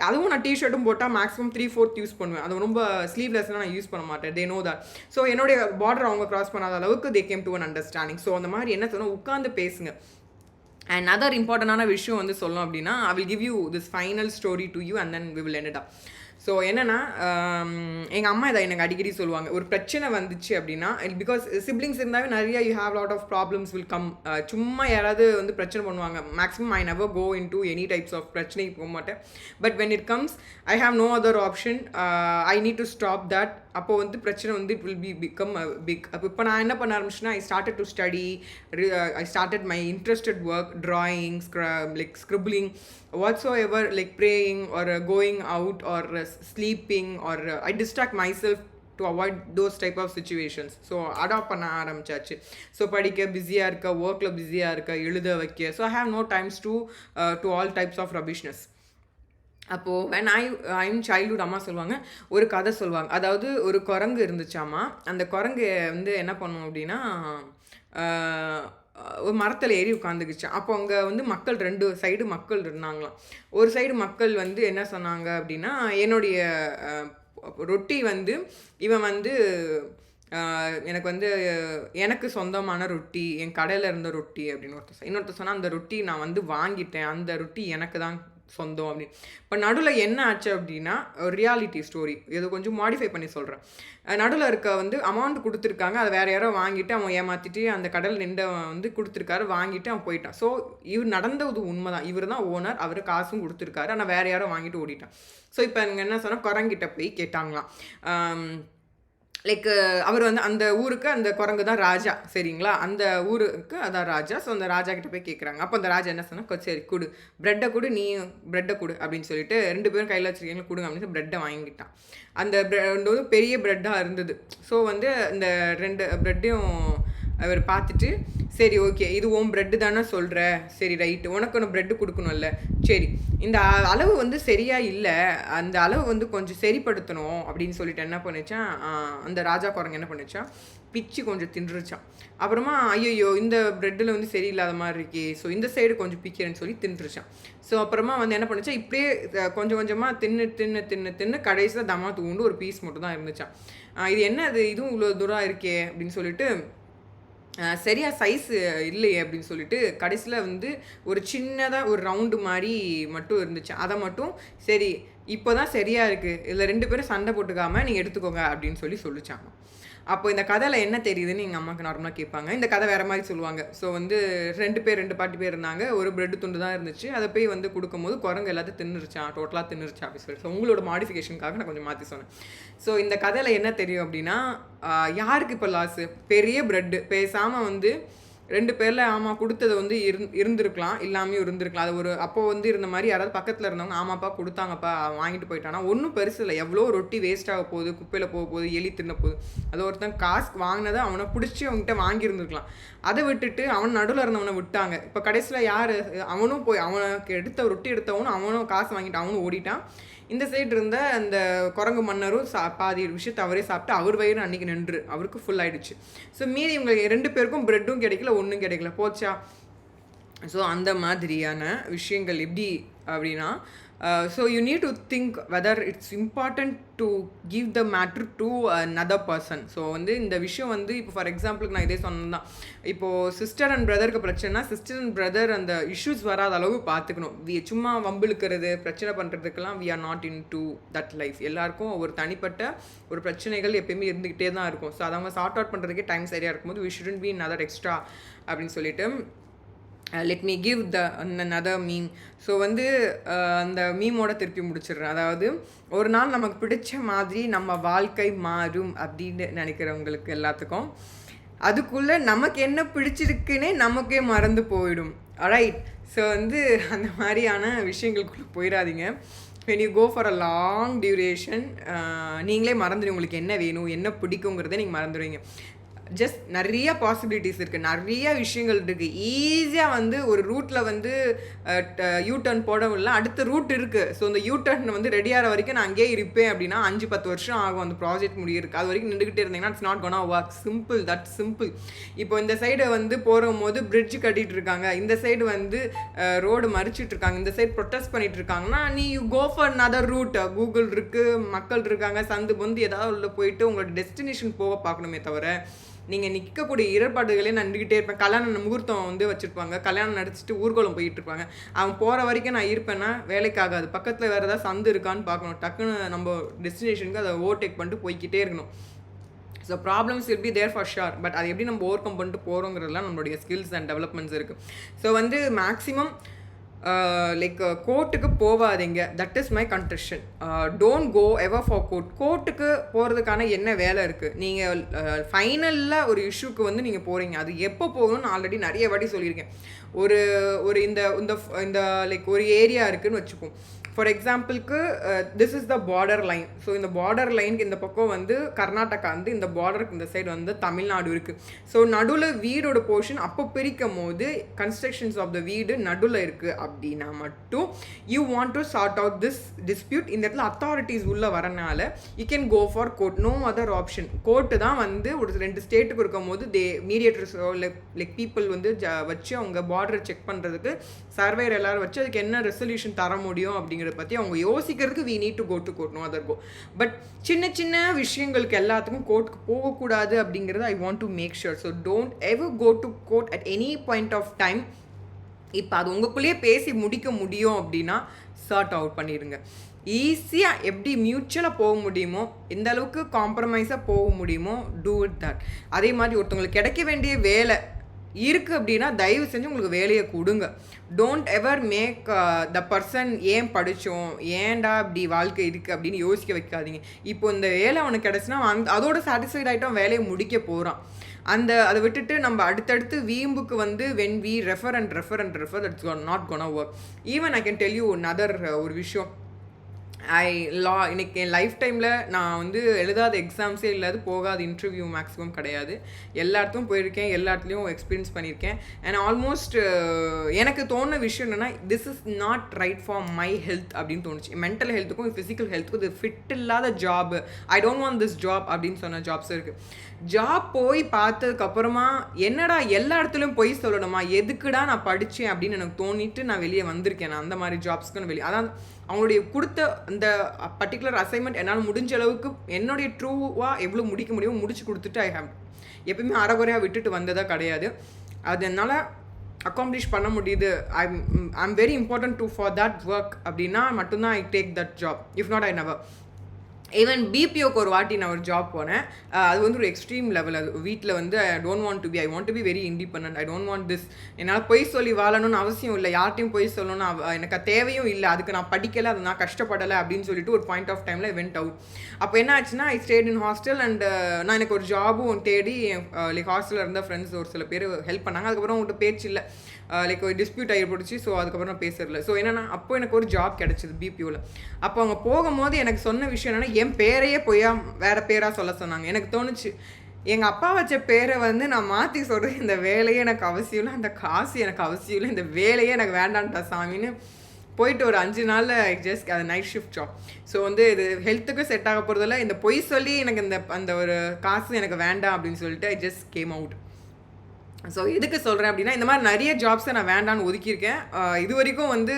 அதுவும் நான் டிஷர்ட்டும் போட்டால் மேக்ஸிமம் 3/4 யூஸ் பண்ணுவேன், அது ரொம்ப ஸ்லீவ்லெஸ்லாம் நான் யூஸ் பண்ண மாட்டேன், தே நோ தட். ஸோ என்னுடைய பார்டர் அவங்க கிராஸ் பண்ணாத அளவுக்கு தே came to an understanding. So அந்த மாதிரி என்ன சொன்னால் உட்காந்து பேசுங்க. அண்ட் அதர் இம்பார்ட்டண்டான விஷயம் வந்து சொல்லணும் அப்படின்னா, I will give you this final story to you and then we will end it up. So என்னென்னா எங்கள் அம்மா இதை எனக்கு அடிக்கடி சொல்லுவாங்க, ஒரு பிரச்சனை வந்துச்சு அப்படின்னா, பிகாஸ் சிப்ளிங்ஸ் இருந்தாவே நிறைய you have lot of problems will come. சும்மா யாராவது வந்து பிரச்சனை பண்ணுவாங்க. Maximum I never go into any types of பிரச்சனைக்கு போக மாட்டேன். But when it comes I have no other option, I need to stop that. அப்போது வந்து பிரச்சனை வந்து இட் வில் பிகம் பிக். அப்போ இப்போ நான் என்ன பண்ண ஆரம்பிச்சுன்னா, I started to study, I started my interested work, drawing, like scribbling, whatsoever, like praying or going out or sleeping or I distract myself to avoid those type of situations. So adapt பண்ண ஆரம்பிச்சாச்சு. ஸோ படிக்க பிஸியாக இருக்க, ஒர்க்கில் பிஸியாக இருக்க, எழுத வைக்க. So I have no times to all types of rubbishness. அப்போது வென் ஐம் சைல்ட்ஹுட் அம்மா சொல்லுவாங்க, ஒரு கதை சொல்லுவாங்க. அதாவது ஒரு குரங்கு இருந்துச்சாம்மா. அந்த குரங்கு வந்து என்ன பண்ணும் அப்படின்னா, ஒரு மரத்தில் ஏறி உட்காந்துக்குச்சு. அப்போ அங்கே வந்து மக்கள் 2 சைடு மக்கள் இருந்தாங்களாம். ஒரு சைடு மக்கள் வந்து என்ன சொன்னாங்க அப்படின்னா, என்னுடைய ரொட்டி வந்து இவன் வந்து எனக்கு சொந்தமான ரொட்டி, என் கடையில் இருந்த ரொட்டி அப்படின்னு இன்னொருத்தர் சொன்னால், அந்த ரொட்டி நான் வந்து வாங்கிட்டேன், அந்த ரொட்டி எனக்கு தான் சொந்தம் அப்படின்னு. இப்போ நடுவில் என்ன ஆச்சு அப்படின்னா, ஒரு ரியாலிட்டி ஸ்டோரி இது கொஞ்சம் மாடிஃபை பண்ணி சொல்கிறேன். நடுவில் இருக்க வந்து அமௌண்ட் கொடுத்துருக்காங்க, அதை வேறு யாரோ வாங்கிட்டு அவன் ஏமாற்றிட்டு அந்த கடல் நின்றவன் வந்து கொடுத்துருக்காரு, வாங்கிட்டு அவன் போயிட்டான். ஸோ இவர் நடந்தது உண்மை தான், இவர் தான் ஓனர், அவர் காசும் கொடுத்துருக்காரு, ஆனால் வேறு யாரோ வாங்கிட்டு ஓடிட்டான். ஸோ இப்போ இங்கே என்ன சொன்னால், குரங்கிட்ட போய் கேட்டாங்களாம். லைக் அவர் வந்து அந்த ஊருக்கு அந்த குரங்கு தான் ராஜா, சரிங்களா? அந்த ஊருக்கு அதான் ராஜா. ஸோ அந்த ராஜா கிட்ட போய் கேட்குறாங்க. அப்போ அந்த ராஜா என்ன சொன்னால், சரி கொடு, ப்ரெட்டை கொடு, நீ ப்ரெட்டை கொடு அப்படின்னு சொல்லிட்டு 2 பேரும் கையில் வச்சுருக்கீங்களா கொடுங்க அப்படின்னு ப்ரெட்டை வாங்கிட்டான். அந்த ப்ரெட் வந்து பெரிய ப்ரெட்டாக இருந்தது. ஸோ வந்து இந்த 2 ப்ரெட்டையும் அவர் பார்த்துட்டு, சரி ஓகே, இது உன் ப்ரெட்டு தானே சொல்கிற, சரி ரைட்டு, உனக்கு ஒன்று ப்ரெட்டு கொடுக்கணும்ல, சரி இந்த அளவு வந்து சரியாக இல்லை, அந்த அளவு வந்து கொஞ்சம் சரிப்படுத்தணும் அப்படின்னு சொல்லிட்டு என்ன பண்ணிச்சான், அந்த ராஜா குரங்கு என்ன பண்ணிச்சான், பிச்சு கொஞ்சம் தின்றுச்சான். அப்புறமா ஐயோ இந்த ப்ரெட்டில் வந்து சரியில்லாத மாதிரி இருக்கே, ஸோ இந்த சைடு கொஞ்சம் பிக்கிறேன்னு சொல்லி தின்றுச்சான். ஸோ அப்புறமா வந்து என்ன பண்ணிச்சா, இப்படியே கொஞ்சம் கொஞ்சமாக தின்னு கடைசியில் தம்மா தூண்டு ஒரு பீஸ் மட்டும் தான் இருந்துச்சான். இது என்ன அது, இதுவும் இவ்வளோ தூரம் இருக்கே அப்படின்னு சொல்லிட்டு, சரியா சைஸு இல்லையே அப்படின்னு சொல்லிட்டு கடைசியில் வந்து ஒரு சின்னதாக ஒரு ரவுண்டு மாதிரி மட்டும் இருந்துச்சு. அதை மட்டும் சரி இப்போ தான் சரியாக இருக்குது, இதில் 2 பேரும் சண்டை போட்டுக்காமல் நீங்கள் எடுத்துக்கோங்க அப்படின்னு சொல்லிச்சாங்க. அப்போ இந்த கதையில் என்ன தெரியுதுன்னு எங்கள் அம்மாவுக்கு நார்மலாக கேட்பாங்க. இந்த கதை வேறு மாதிரி சொல்லுவாங்க. ஸோ வந்து 2 பாட்டி பேர் இருந்தாங்க, ஒரு ப்ரெட்டு துண்டு தான் இருந்துச்சு. அதை போய் வந்து கொடுக்கும்போது குரங்கு எல்லாத்தையும் தின்னுருச்சான், டோட்டலாக தின்னுருச்சா அப்படி சொல்லி. ஸோ உங்களோட மாடிஃபிகேஷனுக்காக நான் கொஞ்சம் மாற்றி சொன்னேன். ஸோ இந்த கதையில் என்ன தெரியும் அப்படின்னா, யாருக்கு இப்போ லாஸு, பெரிய ப்ரெட்டு பேசாமல் வந்து 2 பேரில் ஆமாம் கொடுத்தது வந்து இருந்திருக்கலாம், இல்லாமையும் இருந்திருக்கலாம். அது ஒரு அப்போ வந்து இருந்த மாதிரி யாராவது பக்கத்தில் இருந்தவங்க ஆமாப்பா கொடுத்தாங்கப்பா வாங்கிட்டு போயிட்டானா ஒன்றும் பெருசு இல்லை. எவ்வளோ ரொட்டி வேஸ்ட் ஆக போகுது, குப்பையில் போக போகுது, எலி தின்ன போகுது. அது ஒருத்தன் காசு வாங்கினதை அவனை பிடிச்சி அவங்ககிட்ட வாங்கியிருந்துருக்கலாம். அதை விட்டுட்டு அவன் நடுவில் இருந்தவனை விட்டாங்க. இப்போ கடைசியில் யார், அவனும் போய் அவனுக்கு ரொட்டி எடுத்தவனும் அவனும் காசு வாங்கிட்டு அவனும் ஓடிட்டான். இந்த சைடு இருந்த அந்த குரங்கு மன்னரும் பாதி விஷயத்தை அவரே சாப்பிட்டு அவர் வயிறு அன்றைக்கி நின்று அவருக்கு ஃபுல் ஆகிடுச்சு. ஸோ மீதி இவங்க 2 பேருக்கும் ப்ரெட்டும் கிடைக்கல, ஒன்றும் கிடைக்கல, போச்சா. ஸோ அந்த மாதிரியான விஷயங்கள் எப்படி அப்படின்னா, so you need to think whether it's important to give the matter to another person. So வந்து இந்த விஷயம் வந்து இப்போ ஃபார் எக்ஸாம்பிளுக்கு நான் இதே சொன்னேன் தான், இப்போது சிஸ்டர் அண்ட் பிரதருக்கு பிரச்சனைனா சிஸ்டர் அண்ட் பிரதர் அந்த இஷ்யூஸ் வராத அளவு பார்த்துக்கணும். சும்மா வம்பிழுக்கிறது பிரச்சனை பண்ணுறதுக்கெல்லாம் we are not in to that life. எல்லாருக்கும் ஒரு தனிப்பட்ட ஒரு பிரச்சனைகள் எப்பயுமே இருந்துக்கிட்டே தான் இருக்கும். ஸோ அதை அவங்க சார்ட் அவுட் பண்ணுறதுக்கே டைம் சரியாக இருக்கும்போது we shouldn't be another extra அப்படின்னு சொல்லிட்டு let me give the another meme. So வந்து அந்த மீமோட திருப்பி முடிச்சிடுறேன். அதாவது ஒரு நாள் நமக்கு பிடிச்ச மாதிரி நம்ம வாழ்க்கை மாறும் அப்படின்னு நினைக்கிறவங்களுக்கு எல்லாத்துக்கும் அதுக்குள்ளே நமக்கு என்ன பிடிச்சிருக்குன்னே நமக்கே மறந்து போயிடும். ரைட். ஸோ வந்து அந்த மாதிரியான விஷயங்களுக்குள்ளே போயிடாதீங்க. when you go for a long duration நீங்களே மறந்துடுவீங்க உங்களுக்கு என்ன வேணும் என்ன பிடிக்குங்கிறத நீங்கள் மறந்துடுவீங்க. ஜஸ்ட் நிறைய பாசிபிலிட்டிஸ் இருக்குது, நிறைய விஷயங்கள் இருக்குது. ஈஸியாக வந்து ஒரு ரூட்டில் வந்து யூ-டர்ன் போடவில்லை, அடுத்த ரூட் இருக்குது. ஸோ அந்த யூ-டர்ன் வந்து ரெடியாகிற வரைக்கும் நான் அங்கேயே இருப்பேன் அப்படின்னா 5-10 வருஷம் ஆகும் அந்த ப்ராஜெக்ட் முடியிருக்கு. அது வரைக்கும் நின்றுக்கிட்டே இருந்தீங்கன்னா it's not gonna work. Simple, that simple. இப்போ இந்த சைடு வந்து போகும்போது பிரிட்ஜ் கட்டிகிட்டு இருக்காங்க, இந்த சைடு வந்து ரோடு மறிச்சிட்டு இருக்காங்க, இந்த சைடு ப்ரொட்டஸ்ட் பண்ணிட்டு இருக்காங்கன்னா நீ you go for another route. Google இருக்குது, மக்கள் இருக்காங்க, சந்து பொந்து ஏதாவது உள்ள போயிட்டு உங்களோட டெஸ்டினேஷன் போக பார்க்கணுமே தவிர நீங்கள் நிற்கக்கூடிய இடர்பாடுகளே நின்றுக்கிட்டே இருப்பேன். கல்யாணம் முகூர்த்தம் வந்து வச்சுருப்பாங்க, கல்யாணம் நடிச்சிட்டு ஊர்வலம் போயிட்டு இருப்பாங்க. அவன் போகிற வரைக்கும் நான் இருப்பேன்னா வேலைக்காகாது. பக்கத்தில் வேறு ஏதாவது சந்து இருக்கான்னு பார்க்கணும், டக்குன்னு நம்ம டெஸ்டினேஷனுக்கு அதை ஓவர்டேக் பண்ணிட்டு போய்கிட்டே இருக்கணும். So problems will be there for sure. But அது எப்படி நம்ம ஓவர் கம் பண்ணிட்டு போகிறோங்கிறதுலாம் நம்மளுடைய ஸ்கில்ஸ் அண்ட் டெவலப்மெண்ட்ஸ் இருக்குது. ஸோ வந்து மேக்ஸிமம் லைக் கோர்ட்டுக்கு போகாதீங்க. That is my contention. Don't go ever for court. கோர்ட்டுக்கு போகிறதுக்கான என்ன வேலை இருக்குது? நீங்கள் ஃபைனலில் ஒரு இஷ்யூக்கு வந்து நீங்கள் போகிறீங்க, அது எப்போ போகணும்னு ஆல்ரெடி நிறைய வாட்டி சொல்லியிருக்கேன். ஒரு ஒரு இந்த இந்த லைக் ஒரு ஏரியா இருக்குதுன்னு வச்சுப்போம். ஃபார் எக்ஸாம்பிளுக்கு this is the border line. So இந்த பார்டர் லைனுக்கு இந்த பக்கம் வந்து கர்நாடகா வந்து, இந்த பார்டருக்கு இந்த சைடு வந்து தமிழ்நாடு இருக்குது. ஸோ நடுவில் வீடோட போர்ஷன் அப்போ பிரிக்கும் போது கன்ஸ்ட்ரக்ஷன்ஸ் ஆஃப் த வீடு நடுவில் இருக்குது அப்படின்னா மட்டும் you want to sort out this dispute. இந்த இடத்துல அத்தாரிட்டிஸ் உள்ளே வரனால you can go for court. No other option. Court தான் வந்து ஒரு 2 ஸ்டேட்டுக்கு இருக்கும் போது மீடியேட்டர்ஸோ லைக் பீப்புள் வந்து வச்சு அவங்க பார்டரை செக் பண்ணுறதுக்கு சர்வேர் எல்லாரும் வச்சு அதுக்கு என்ன ரெசல்யூஷன் தர முடியும் அப்படிங்கிற பற்றி அவங்க யோசிக்கிறதுக்கு we need to go to court, no other go. But சின்ன சின்ன விஷயங்களுக்கு எல்லாத்துக்கும் கோர்ட்டுக்கு போகக்கூடாது அப்படிங்கிறது I want to make sure. So don't ever go to court at any point of time இப்போ அது உங்களுக்குள்ளேயே பேசி முடிக்க முடியும் அப்படின்னா சார்ட் அவுட் பண்ணிடுங்க. ஈஸியாக எப்படி மியூச்சுவலாக போக முடியுமோ, எந்த அளவுக்கு காம்ப்ரமைஸாக போக முடியுமோ, டூ இட் தட். அதே மாதிரி ஒருத்தவங்களுக்கு கிடைக்க வேண்டிய வேலை இருக்குது அப்படின்னா தயவு செஞ்சு உங்களுக்கு வேலையை கொடுங்க. Don't ever make the person ஏன் படித்தோம், ஏன்டா இப்படி வாழ்க்கை இருக்குது அப்படின்னு யோசிக்க வைக்காதீங்க. இப்போ இந்த வேலை அவனுக்கு கிடச்சுன்னா அதோட சாட்டிஸ்ஃபைட் ஆகிட்டோம், வேலையை முடிக்க போகிறான். அதை விட்டுட்டு நம்ம அடுத்தடுத்து வீம்புக்கு வந்து when we refer that's not gonna work. Even I can tell you another ஒரு விஷயம். இன்னைக்கு என் லைஃப் டைமில் நான் வந்து எழுதாத எக்ஸாம்ஸே இல்லாது, போகாத இன்டர்வியூ மேக்ஸிமம் கிடையாது. எல்லா இடத்துலையும் போயிருக்கேன், எல்லா இடத்துலையும் எக்ஸ்பீரியன்ஸ் பண்ணியிருக்கேன். அண்ட் ஆல்மோஸ்ட் எனக்கு தோணுன விஷயம் என்னென்னா, this is not right for my health அப்படின்னு தோணுச்சு. மென்டல் ஹெல்த்துக்கும் ஃபிசிக்கல் ஹெல்த்துக்கும் இது ஃபிட் இல்லாத job, I don't want this job அப்படின்னு சொன்ன ஜாப்ஸ் இருக்குது. ஜாப் போய் பார்த்ததுக்கப்புறமா என்னடா எல்லா இடத்துலையும் போய் சொல்லணுமா, எதுக்குடா நான் படித்தேன் அப்படின்னு எனக்கு தோணிட்டு நான் வெளியே வந்திருக்கேன். நான் அந்த மாதிரி ஜாப்ஸ்க்கு நான் வெளியே, அதான் அவங்களுடைய கொடுத்த அந்த பர்டிகுலர் அசைன்மெண்ட் என்னால் முடிஞ்ச அளவுக்கு என்னுடைய ட்ரூவாக எவ்வளோ முடிக்க முடியுமோ முடிச்சு கொடுத்துட்டு ஐ ஹேவ் எப்பயுமே அறகுறையாக விட்டுட்டு வந்ததாக கிடையாது. அது என்னால் அக்காம்ப்ளிஷ் பண்ண முடியுது. I'm very important to for that work அப்படின்னா மட்டும்தான் I take that job. If not I never. Even பிபிஓக்கு ஒரு வாட்டி நான் ஒரு ஜாப் போனேன். அது வந்து ஒரு எக்ஸ்ட்ரீம் லெவல். அது வீட்டில் வந்து I want to be very independent. I don't want this. என்னால் பொய் சொல்லி வாழணும்னு அவசியம் இல்லை, யார்ட்டையும் பொய் சொல்லணும்னு எனக்கு தேவையும் இல்லை, அதுக்கு நான் படிக்கலை, அது நான் கஷ்டப்படலை அப்படின்னு சொல்லிட்டு ஒரு பாயிண்ட் ஆஃப் டைமில் வெண்ட் அவுட். அப்போ என்ன ஆச்சுன்னா, ஐ ஸ்டேட் இன் ஹாஸ்டல் அண்ட் நான் எனக்கு ஒரு ஜாபும் தேடி லைக் ஹாஸ்டலில் இருந்த ஃப்ரெண்ட்ஸ் ஒரு சில பேர் ஹெல்ப் பண்ணாங்க. அதுக்கப்புறம் உங்கள்கிட்ட பேச்சு இல்லை, லைக் ஒரு டிஸ்பியூட் ஆகிப்போச்சு. ஸோ அதுக்கப்புறம் நான் பேசுறதில்ல. ஸோ என்னென்னா, அப்போ எனக்கு ஒரு ஜாப் கிடச்சிது பிபிஓவில். அப்போ அவங்க போகும்போது எனக்கு சொன்ன விஷயம் என்னென்னா, என் பேரையே போயா வேறு பேராக சொல்ல சொன்னாங்க. எனக்கு தோணுச்சு, எங்கள் அப்பா வச்ச பேரை வந்து நான் மாற்றி சொல்கிறேன், இந்த வேலையே எனக்கு அவசியம் இல்லை, அந்த காசு எனக்கு அவசியம் இல்லை, இந்த வேலையே எனக்கு வேண்டான்ட்டா சாமின்னு போயிட்டு ஒரு 5 நாளில் ஜஸ்ட் அது நைட் ஷிஃப்ட் ஜாப். ஸோ வந்து இது ஹெல்த்துக்கும் செட் ஆக போகிறதில்ல, இந்த பொய் சொல்லி எனக்கு அந்த ஒரு காசு எனக்கு வேண்டாம் அப்படின்னு சொல்லிட்டு I just came out. So எதுக்கு சொல்கிறேன் அப்படின்னா, இந்த மாதிரி நிறைய ஜாப்ஸை நான் வேண்டான்னு ஒதுக்கியிருக்கேன். இது வரைக்கும் வந்து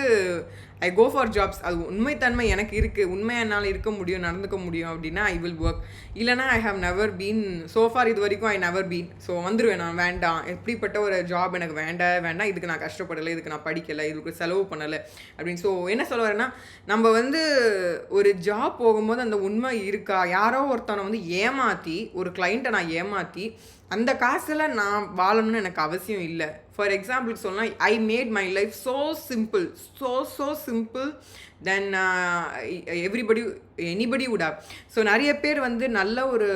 ஐ கோ ஃபார் ஜாப்ஸ். அது உண்மைத்தன்மை எனக்கு இருக்குது, உண்மையாக என்னால் இருக்க முடியும், நடந்துக்க முடியும் அப்படின்னா ஐ வில் ஒர்க். இல்லைனா I have never been so far, இது வரைக்கும் ஐ நெவர் பீன். ஸோ வந்துடுவேன் நான், வேண்டாம், எப்படிப்பட்ட ஒரு ஜாப் எனக்கு வேண்டாம், இதுக்கு நான் கஷ்டப்படலை, இதுக்கு நான் படிக்கலை, இதுக்கு செலவு பண்ணலை அப்படின்னு. ஸோ என்ன சொல்ல வரேன்னா, நம்ம வந்து ஒரு ஜாப் போகும்போது அந்த உண்மை இருக்கா, யாரோ ஒருத்தனை வந்து ஏமாற்றி, ஒரு கிளைண்ட்டை நான் ஏமாற்றி அந்த காசில் நான் வாழணும்னு எனக்கு அவசியம் இல்லை. ஃபார் எக்ஸாம்பிளுக்கு சொன்னால், I made my life so simple, so simple then anybody would have. So நிறைய பேர் வந்து நல்ல ஒரு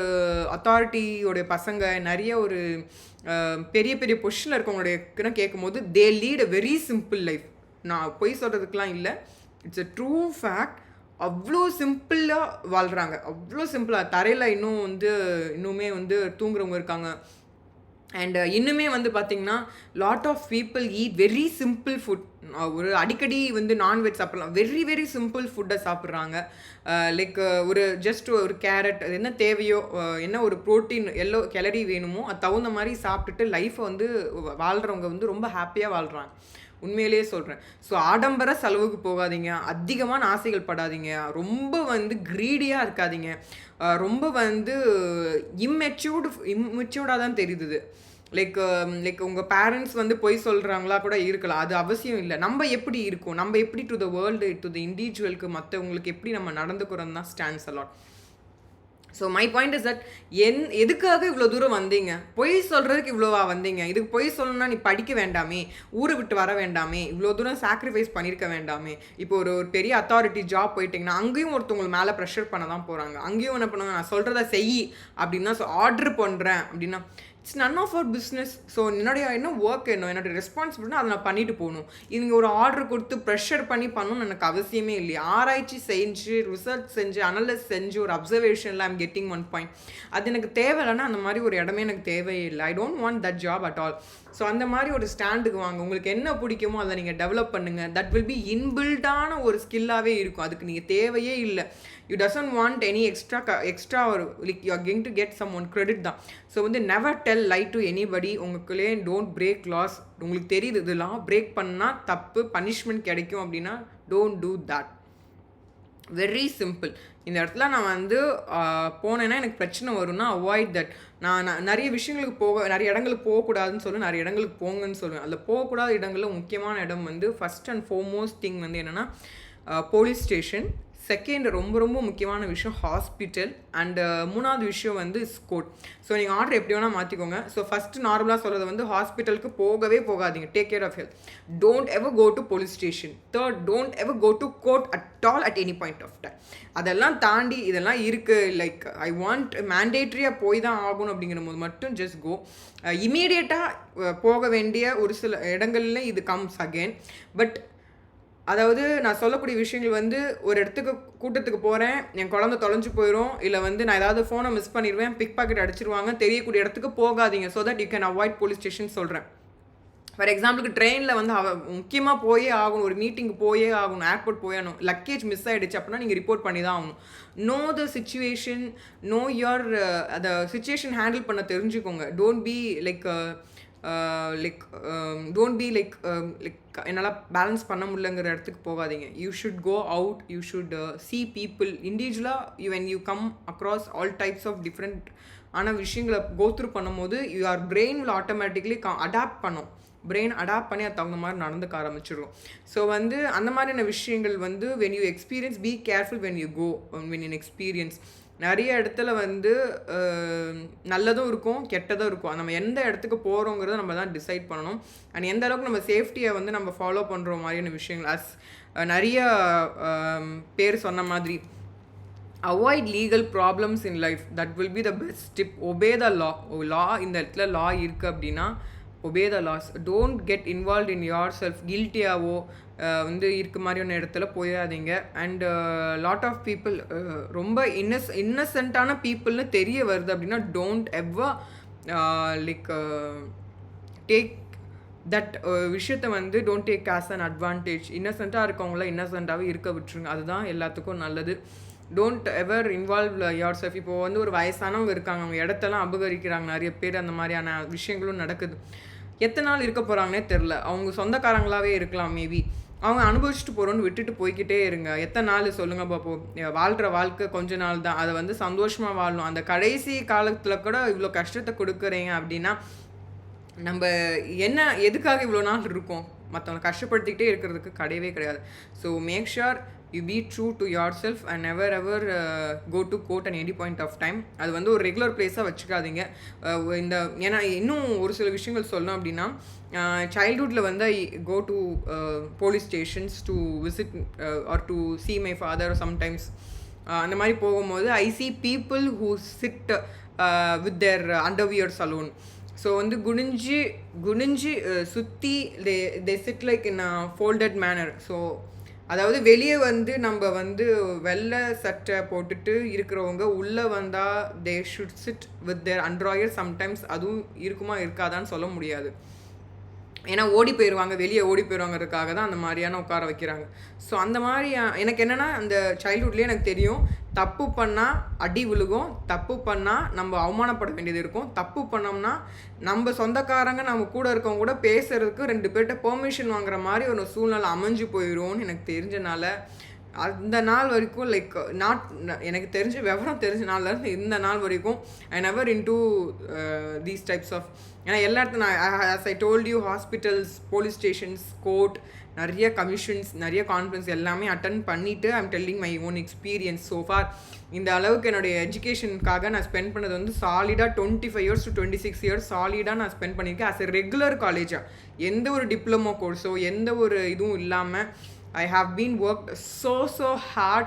அத்தாரிட்டியோடைய பசங்க, நிறைய ஒரு பெரிய பெரிய பொசிஷனில் இருக்கவங்களுடைய கேட்கும்போது தே lead a very simple life. நான் பொய் சொல்கிறதுக்கெலாம் இல்லை, இட்ஸ் அ ட்ரூ ஃபேக்ட். அவ்வளோ சிம்பிளாக வாழ்கிறாங்க, அவ்வளோ சிம்பிளாக. தரையில் இன்னுமே வந்து தூங்குறவங்க இருக்காங்க. அண்ட் இன்னுமே வந்து பார்த்திங்கன்னா, lot of people eat very simple food. ஒரு அடிக்கடி வந்து நான்வெஜ் சாப்பிட்லாம், வெரி வெரி சிம்பிள் ஃபுட்டை சாப்பிட்றாங்க. லைக் ஒரு ஜஸ்ட் ஒரு கேரட், அது என்ன தேவையோ, என்ன ஒரு ப்ரோட்டீன் எல்லோ கேலரி வேணுமோ அது தகுந்த மாதிரி சாப்பிட்டுட்டு லைஃப்பை வந்து வாழ்கிறவங்க வந்து ரொம்ப ஹாப்பியாக வாழ்கிறாங்க. உண்மையிலேயே சொல்கிறேன். ஸோ ஆடம்பர செலவுக்கு போகாதீங்க, அதிகமான ஆசைகள் படாதீங்க, ரொம்ப வந்து க்ரீடியாக இருக்காதீங்க, ரொம்ப வந்து இம்மெச்சூர்டாக தான் தெரியுது. லைக் உங்கள் பேரண்ட்ஸ் வந்து பொய் சொல்கிறாங்களா கூட இருக்கலாம், அது அவசியம் இல்லை. நம்ம எப்படி இருக்கோம், நம்ம எப்படி to the world, to the இண்டிவிஜுவலுக்கு, மற்றவங்களுக்கு எப்படி நம்ம நடந்துக்கிறோம் தான் stands a lot. So my point is that, எதுக்காக இவ்வளோ தூரம் வந்தீங்க, பொய் சொல்கிறதுக்கு இவ்வளோவா வந்தீங்க, இதுக்கு பொய் சொல்லணும்னா நீ படிக்க வேண்டாமே, ஊரை விட்டு வர வேண்டாமே, இவ்வளோ தூரம் சாக்ரிஃபைஸ் பண்ணியிருக்க வேண்டாமே. இப்போ ஒரு பெரிய அத்தாரிட்டி ஜாப் போயிட்டிங்கன்னா அங்கேயும் ஒருத்தவங்க மேலே ப்ரெஷர் பண்ண தான் போகிறாங்க. அங்கேயும் என்ன பண்ணுவாங்க, நான் சொல்கிறத செய் அப்படின்னா, ஸோ ஆர்டர் பண்ணுறேன் அப்படின்னா it's none of our business. So என்னுடைய ஒர்க் என்னுடைய ரெஸ்பான்சிபிலிட்டினா அதை நான் பண்ணிட்டு போகணும். இவங்க ஒரு ஆர்டர் கொடுத்து ப்ரெஷர் பண்ணி பண்ணணும்னு எனக்கு அவசியமே இல்லையா. ஆராய்ச்சி செஞ்சு, ரிசர்ச் செஞ்சு, அனலைஸ் செஞ்சு, ஒரு அப்சர்வேஷனில் ஐம் கெட்டிங் 1 பாயிண்ட். அது எனக்கு தேவையில்லைன்னா அந்த மாதிரி ஒரு இடமே எனக்கு தேவையே இல்லை. I don't want that job at all. So அந்த மாதிரி ஒரு ஸ்டாண்டுக்கு வாங்க. உங்களுக்கு என்ன பிடிக்குமோ அதை நீங்கள் டெவலப் பண்ணுங்கள். தட் வில் பி இன்பில்டான ஒரு ஸ்கில்லாகவே இருக்கும். அதுக்கு நீங்கள் தேவையே இல்லை. You doesn't want any extra ஒரு like you are going to get someone credit தான். ஸோ வந்து never tell lie to anybody. உங்களுக்குள்ளே டோன்ட் பிரேக் லாஸ். உங்களுக்கு தெரியுது இதெல்லாம் பிரேக் பண்ணால் தப்பு, பனிஷ்மெண்ட் கிடைக்கும் அப்படின்னா don't do that. Very simple. இந்த இடத்துல நான் வந்து போனேன்னா எனக்கு பிரச்சனை வரும்னா அவாய்ட் தட். நான் நிறைய விஷயங்களுக்கு நிறைய இடங்களுக்கு போகக்கூடாதுன்னு சொல்லுவேன், நிறைய இடங்களுக்கு போங்கன்னு சொல்லுவேன். அதில் போகக்கூடாத இடங்களில் முக்கியமான இடம் வந்து ஃபஸ்ட் அண்ட் ஃபோர்மோஸ்ட் திங் வந்து என்னென்னா போலீஸ் ஸ்டேஷன். செகண்ட் ரொம்ப ரொம்ப முக்கியமான விஷயம் ஹாஸ்பிட்டல். அண்டு மூணாவது விஷயம் வந்து கோர்ட். ஸோ நீங்கள் ஆர்டர் எப்படி வேணால் மாற்றிக்கோங்க. ஸோ ஃபஸ்ட்டு நார்மலாக சொல்கிறது வந்து ஹாஸ்பிட்டலுக்கு போகவே போகாதீங்க. Take care of health. Don't ever go to police station. Third, don't ever go to court at all at any point of time. அதெல்லாம் தாண்டி இதெல்லாம் இருக்குது, லைக் ஐ வாண்ட் மேண்டேட்ரியாக போய் தான் ஆகணும் அப்படிங்கிற போது மட்டும் ஜஸ்ட் கோ. இமீடியட்டாக போக வேண்டிய ஒரு சில இடங்கள்ல இது கம்ஸ் அகெயின். பட் அதாவது நான் சொல்லக்கூடிய விஷயங்கள் வந்து ஒரு இடத்துக்கு கூட்டத்துக்கு போகிறேன், என் குழந்தை தொலைஞ்சு போயிடும், இல்லை வந்து நான் ஏதாவது ஃபோனை மிஸ் பண்ணிடுவேன், பிக் பாக்கெட் அடிச்சிருவாங்க, தெரியக்கூடிய இடத்துக்கு போகாதீங்க. So that you can avoid police station சொல்கிறேன். ஃபார் எக்ஸாம்பிளுக்கு ட்ரெயினில் வந்து முக்கியமாக போயே ஆகணும், ஒரு மீட்டிங்கு போயே ஆகணும், ஏர்போர்ட் போயணும், லக்கேஜ் மிஸ் ஆகிடுச்சு அப்படின்னா நீங்கள் ரிப்போர்ட் பண்ணி தான் ஆகணும். Know the situation, know your அதை சிச்சுவேஷன் ஹேண்டில் பண்ண தெரிஞ்சுக்கோங்க. Don't be like don't be like என்னால் பேலன்ஸ் பண்ண முடியலங்கிற இடத்துக்கு போகாதீங்க. You should go out, you should see people இண்டிவிஜுவலாக. When you come across all types of different ஆனால் விஷயங்களை கோத்ரூ பண்ணும்போது your brain will automatically adapt பண்ணும். பிரெயின் அடாப்ட் பண்ணி அது தகுந்த மாதிரி நடந்துக்க ஆரம்பிச்சிடும். ஸோ வந்து அந்த மாதிரியான விஷயங்கள் வந்து when you experience, be careful when you go, when you experience. நிறைய இடத்துல வந்து நல்லதும் இருக்கும், கெட்டதும் இருக்கும். நம்ம எந்த இடத்துக்கு போகிறோங்கிறத நம்ம தான் டிசைட் பண்ணணும். அண்ட் எந்த அளவுக்கு நம்ம சேஃப்டியை வந்து நம்ம ஃபாலோ பண்ணுற மாதிரியான விஷயங்கள். நிறைய பேர் சொன்ன மாதிரி avoid legal problems in life. That will be the best tip. Obey the law. இந்த இடத்துல லா இருக்குது அப்படின்னா obey the laws. Don't get involve in yourself. கில்ட்டியாவோ வந்து இருக்க மாதிரியான இடத்துல போயிடாதீங்க. அண்ட் லாட் ஆஃப் பீப்புள் ரொம்ப இன்னசென்ட்டான பீப்புள்னு தெரிய வருது அப்படின்னா don't ever like take that விஷயத்தை வந்து don't take as an advantage. இன்னசென்ட்டாக இருக்கவங்கள இன்னசென்ட்டாகவே இருக்க விட்டுருங்க. அதுதான் எல்லாத்துக்கும் நல்லது. Don't ever involve yourself. இப்போது வந்து ஒரு வயசானவங்க இருக்காங்க, அவங்க இடத்தெல்லாம் அபகரிக்கிறாங்க, நிறைய பேர் அந்த மாதிரியான விஷயங்களும் நடக்குது. எத்தனை நாள் இருக்க போகிறாங்கன்னே தெரில. அவங்க சொந்தக்காரங்களாகவே இருக்கலாம், மேபி அவங்க அனுபவிச்சுட்டு போகிறோன்னு விட்டுட்டு போய்கிட்டே இருங்க. எத்தனை நாள் சொல்லுங்கள் பார்ப்போம். வாழ்கிற வாழ்க்கை கொஞ்ச நாள் தான், அதை வந்து சந்தோஷமாக வாழணும். அந்த கடைசி காலத்தில் கூட இவ்வளோ கஷ்டத்தை கொடுக்குறீங்க அப்படின்னா நம்ம என்ன எதுக்காக இவ்வளோ நாள் இருக்கோம்? மற்றவங்க கஷ்டப்படுத்திக்கிட்டே இருக்கிறதுக்கு கிடையவே கிடையாது. So make sure you be true to yourself and never ever go to court and any point of time. அது வந்து ஒரு ரெகுலர் பிளேஸாக வச்சுக்காதீங்க. இந்த ஏன்னா இன்னும் ஒரு சில விஷயங்கள் சொல்லணும் அப்படின்னா, சைல்ட்ஹுட்டில் வந்து I go to police stations to visit or to see my father sometimes. அந்த மாதிரி போகும்போது I see people who sit with their underwears alone. So வந்து குனிஞ்சு சுற்றி they sit like in a folded manner. So அதாவது வெளியே வந்து நம்ம வந்து வெள்ளை சட்டை போட்டுட்டு இருக்கிறவங்க உள்ளே வந்தால் they should sit with their அண்ட்ராயர். சம்டைம்ஸ் அதுவும் இருக்குமா இருக்காதான்னு சொல்ல முடியாது. ஏன்னா ஓடி போயிடுவாங்க, வெளியே ஓடி போயிடுவாங்கிறதுக்காக தான் அந்த மாதிரியான உட்கார வைக்கிறாங்க. ஸோ அந்த மாதிரி எனக்கு என்னென்னா, அந்த சைல்ட்ஹுட்லேயே எனக்கு தெரியும், தப்பு பண்ணால் அடி விழுகும், தப்பு பண்ணால் நம்ம அவமானப்பட வேண்டியது இருக்கும், தப்பு பண்ணோம்னா நம்ம சொந்தக்காரங்க நம்ம கூட இருக்கவங்க கூட பேசுகிறதுக்கு 2 பேர்கிட்ட பெர்மிஷன் வாங்குற மாதிரி ஒரு சூழ்நிலை அமைஞ்சு போயிடும்னு எனக்கு தெரிஞ்சனால அந்த நாள் வரைக்கும் லைக் எனக்கு தெரிஞ்ச விவரம் தெரிஞ்ச நாள்லேருந்து இந்த நாள் வரைக்கும் I never into these types of. ஏன்னா எல்லா இடத்துல நான் as I told you, hospitals, police stations, court, நிறைய கமிஷன்ஸ், நிறைய கான்ஃபரன்ஸ் எல்லாமே அட்டன் பண்ணிவிட்டு I'm telling my own experience. So for இந்த அளவுக்கு என்னுடைய எஜுகேஷனுக்காக நான் ஸ்பெண்ட் பண்ணது வந்து சாலிடாக 25 years to 26 years சாலிடாக நான் ஸ்பெண்ட் பண்ணியிருக்கேன் ஆஸ் எ ரெகுலர் காலேஜாக. எந்த ஒரு டிப்ளமோ கோர்ஸோ எந்த ஒரு இதுவும் இல்லாமல் I have been worked so hard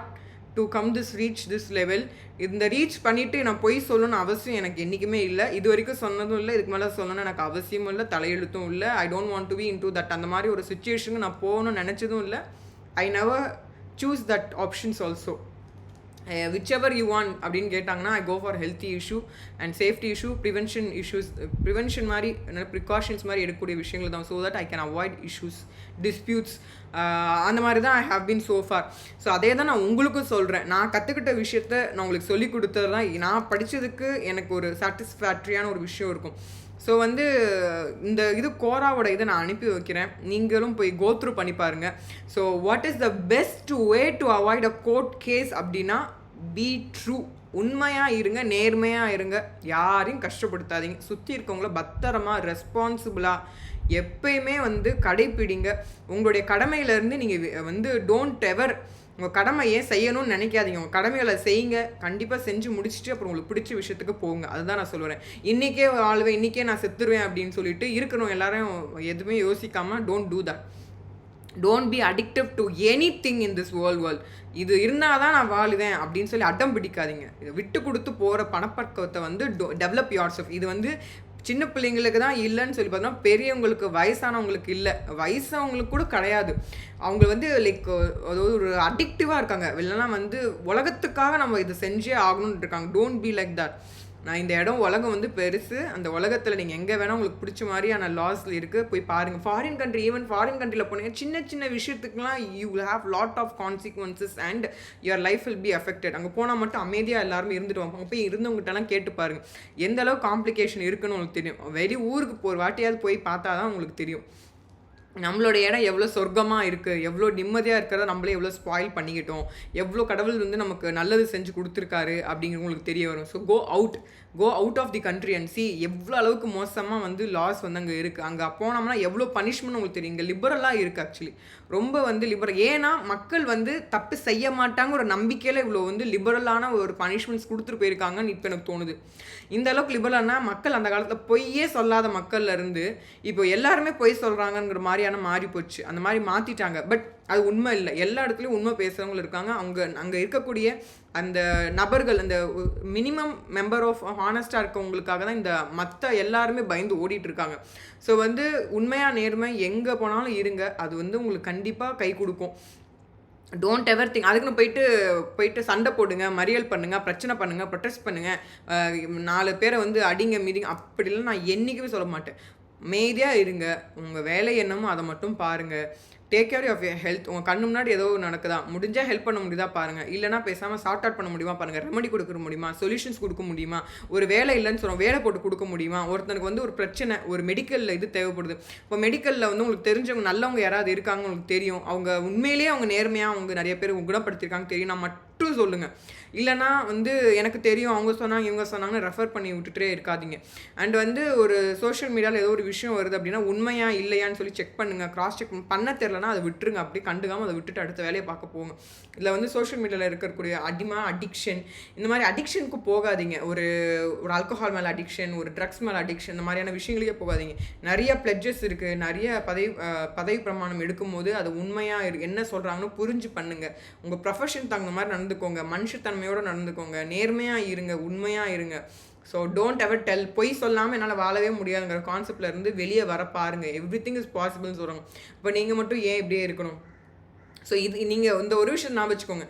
to come reach this level. இந்த ரீச் பண்ணிவிட்டு நான் போய் சொல்லணும்னு அவசியம் எனக்கு என்றைக்குமே இல்லை. இது வரைக்கும் சொன்னதும் இல்லை, இதுக்கு மேலே சொல்லணும்னு எனக்கு அவசியமும் இல்லை, தலையெழுத்தும் இல்லை. I don't want to be in to that. அந்த மாதிரி ஒரு சுச்சுவேஷனுக்கு நான் போகணும்னு நினச்சதும் இல்லை. I never choose that options also. whichever you want அப்படின்னு கேட்டாங்கன்னா I go for healthy issue and safety issue, prevention மாதிரி ப்ரிகாஷன்ஸ் மாதிரி எடுக்கக்கூடிய விஷயங்கள் தான். So that I can avoid issues, disputes. அந்த மாதிரி தான் I have been so far. So அதே தான் நான் உங்களுக்கும் சொல்கிறேன். நான் கற்றுக்கிட்ட விஷயத்த நான் உங்களுக்கு சொல்லி கொடுத்தது தான். நான் படித்ததுக்கு எனக்கு ஒரு சாட்டிஸ்ஃபேக்ட்ரியான ஒரு விஷயம் இருக்கும். ஸோ வந்து இந்த இது கோராவோட இதை நான் அனுப்பி வைக்கிறேன், நீங்களும் போய் கோத்ரூ பண்ணி பாருங்கள். So what is the best way to avoid a court case அப்படின்னா, பி ட்ரூ. உண்மையாக இருங்க, நேர்மையாக இருங்க, யாரையும் கஷ்டப்படுத்தாதீங்க, சுற்றி இருக்கவங்கள பத்திரமா ரெஸ்பான்சிபிளாக எப்பயுமே வந்து கடைப்பிடிங்க. உங்களுடைய கடமையிலேருந்து நீங்கள் வந்து டோன்ட் எவர் உங்கள் கடமை ஏன் செய்யணும்னு நினைக்காதீங்க. உங்கள் கடமைகளை செய்யுங்க, கண்டிப்பாக செஞ்சு முடிச்சுட்டு அப்புறம் உங்களுக்கு பிடிச்ச விஷயத்துக்கு போங்க. அதுதான் நான் சொல்லுவேன். இன்றைக்கே வாழ்வேன், இன்றைக்கே நான் செத்துருவேன் அப்படின்னு சொல்லிட்டு இருக்கணும் எல்லாரும் எதுவுமே யோசிக்காமல் don't do that. Don't be addictive to any thing in this world. இது இருந்தால் தான் நான் வாழுவேன் அப்படின்னு சொல்லி அடம் பிடிக்காதீங்க. இதை விட்டு கொடுத்து போகிற பணப்பக்கத்தை வந்து டெவலப் யுவர் செல்ஃப். இது வந்து சின்ன பிள்ளைங்களுக்கு தான் இல்லைன்னு சொல்லி பார்த்தோம்னா, பெரியவங்களுக்கு வயசானவங்களுக்கு இல்லை, வயசானவங்களுக்கு கூட கிடையாது. அவங்க வந்து லைக் அதாவது ஒரு அடிக்டிவாக இருக்காங்க. இல்லைன்னா வந்து உலகத்துக்காக நம்ம இதை செஞ்சே ஆகணும்னு இருக்காங்க. Don't be like that. நான் இந்த இடம் உலகம் வந்து பெருசு, அந்த உலகத்தில் நீங்கள் எங்கே வேணால் உங்களுக்கு பிடிச்ச மாதிரியான லாஸில் இருக்குது, போய் பாருங்கள். ஃபாரின் கண்ட்ரி, ஈவன் ஃபாரின் கண்ட்ரியில் போனீங்க, சின்ன சின்ன விஷயத்துக்குலாம் you will have lot of consequences and your life will be affected. அங்கே போனால் மட்டும் அமைதியாக எல்லாருமே இருந்துட்டு வாங்க. அங்கே போய் இருந்தவங்ககிட்டலாம் கேட்டு பாருங்கள், எந்த அளவுக்கு காம்ப்ளிகேஷன் இருக்குன்னு உங்களுக்கு தெரியும். வெளி ஊருக்கு ஒரு வாட்டியாவது போய் பார்த்தா தான் உங்களுக்கு தெரியும் நம்மளோட இடம் எவ்வளோ சொர்க்கமாக இருக்குது, எவ்வளோ நிம்மதியாக இருக்கிறத நம்மளே எவ்வளோ ஸ்பாயில் பண்ணிக்கிட்டோம், எவ்வளோ கடவுள் வந்து நமக்கு நல்லது செஞ்சு கொடுத்துருக்காரு அப்படிங்கிறது உங்களுக்கு தெரிய வரும். So go out of the country and see எவ்வளோ அளவுக்கு மோசமாக வந்து லாஸ் வந்து அங்கே இருக்குது. அங்கே போனோம்னா எவ்வளோ பனிஷ்மெண்ட் உங்களுக்கு தெரியும். இங்கே லிபரலாக இருக்குது ஆக்சுவலி, ரொம்ப வந்து லிபரல். ஏன்னா மக்கள் வந்து தப்பு செய்ய மாட்டாங்க ஒரு நம்பிக்கையில் இவ்வளோ வந்து லிபரலான ஒரு பனிஷ்மெண்ட்ஸ் கொடுத்துட்டு போயிருக்காங்கன்னு இப்போ எனக்கு தோணுது. இந்த அளவுக்கு லிபரலானா மக்கள் அந்த காலத்தில் பொய்யே சொல்லாத மக்கள்ல இருந்து இப்போ எல்லாருமே பொய் சொல்கிறாங்கங்கிற மாதிரியான மாறி போச்சு. அந்த மாதிரி மாற்றிட்டாங்க. பட் அது உண்மை இல்லை. எல்லா இடத்துலையும் உண்மை பேசுகிறவங்க இருக்காங்க. அங்கே இருக்கக்கூடிய அந்த நபர்கள், அந்த மினிமம் மெம்பர் ஆஃப் ஹானஸ்டாக இருக்கவங்களுக்காக தான் இந்த மற்ற எல்லாருமே பயந்து ஓடிட்டு இருக்காங்க. ஸோ வந்து உண்மையாக நேர்மை எங்கே போனாலும் இருங்க, அது வந்து உங்களுக்கு கண்டிப்பாக கை கொடுக்கும். டோன்ட் எவர் திங்க் அதுக்குன்னு போயிட்டு சண்டை போடுங்க, மறியல் பண்ணுங்கள், பிரச்சனை பண்ணுங்கள், ப்ரொட்டஸ்ட் பண்ணுங்கள், 4 பேரை வந்து அடிங்க மீடிங்க, அப்படிலாம் நான் என்றைக்குமே சொல்ல மாட்டேன். அமைதியாக இருங்க, உங்கள் வேலை என்னமோ அதை மட்டும் பாருங்கள். Take care of your health. உங்கள் கண்ணு முன்னாடி ஏதோ நடக்குதா, முடிஞ்சால் ஹெல்ப் பண்ண முடியுதா பாருங்கள், இல்லைனா பேசாமல் சார்ட் அவுட் பண்ண முடியுமா பாருங்கள், ரெமடி கொடுக்க முடியுமா, சொல்யூஷன்ஸ் கொடுக்க முடியுமா, ஒரு வேலை இல்லைன்னு சொல்கிறோம் வேலை போட்டு கொடுக்க முடியுமா, ஒருத்தனுக்கு வந்து ஒரு பிரச்சனை, ஒரு மெடிக்கலில் இது தேவைப்படுது. இப்போ மெடிக்கலில் வந்து உங்களுக்கு தெரிஞ்சவங்க நல்லவங்க யாராவது இருக்காங்க, உங்களுக்கு தெரியும், அவங்க உண்மையிலேயே அவங்க நேர்மையாக அவங்க நிறைய பேர் குணப்படுத்தியிருக்காங்க தெரியும், நான் மட்டும் சொல்லுங்கள். இல்லைனா வந்து எனக்கு தெரியும் அவங்க சொன்னாங்க இவங்க சொன்னாங்கன்னு ரெஃபர் பண்ணி விட்டுட்டே இருக்காதீங்க. அண்ட் வந்து ஒரு சோஷியல் மீடியாவில் ஏதோ ஒரு விஷயம் வருது அப்படின்னா உண்மையா இல்லையான்னு சொல்லி செக் பண்ணுங்கள். கிராஸ் செக் பண்ண தெரிலனா அதை விட்டுருங்க, அப்படி கண்டுக்காமல் அதை விட்டுட்டு அடுத்த வேலையை பார்க்க போங்க. இதில் வந்து சோஷியல் மீடியாவில் இருக்கக்கூடிய அடிக்ஷன், இந்த மாதிரி அடிக்ஷனுக்கு போகாதீங்க. ஒரு ஆல்கஹால் மேலே அடிக்ஷன், ஒரு ட்ரக்ஸ் மேலே அடிக்ஷன், இந்த மாதிரியான விஷயங்களுக்கே போகாதீங்க. நிறைய பிளட்ஜஸ் இருக்குது, நிறைய பதவி பிரமாணம் எடுக்கும்போது அது உண்மையாக என்ன சொல்கிறாங்கன்னு புரிஞ்சு பண்ணுங்கள். உங்கள் ப்ரொஃபஷன் தகுந்த மாதிரி நடந்துக்கோங்க, மனுஷத்தன்மையோடு நடந்துக்கோங்க, நேர்மையாக இருங்க, உண்மையாக இருங்க. So don't ever tell. பொய் சொல்லாமல் என்னால் வாழவே முடியாதுங்கிற கான்செப்டில் இருந்து வெளியே வர பாருங்கள். எவ்ரி திங் இஸ் பாசிபிள்னு சொல்கிறாங்க. இப்போ நீங்கள் மட்டும் ஏன் இப்படியே இருக்கணும்? ஸோ இது நீங்கள் இந்த ஒரு விஷயம் நான் வச்சுக்கோங்க,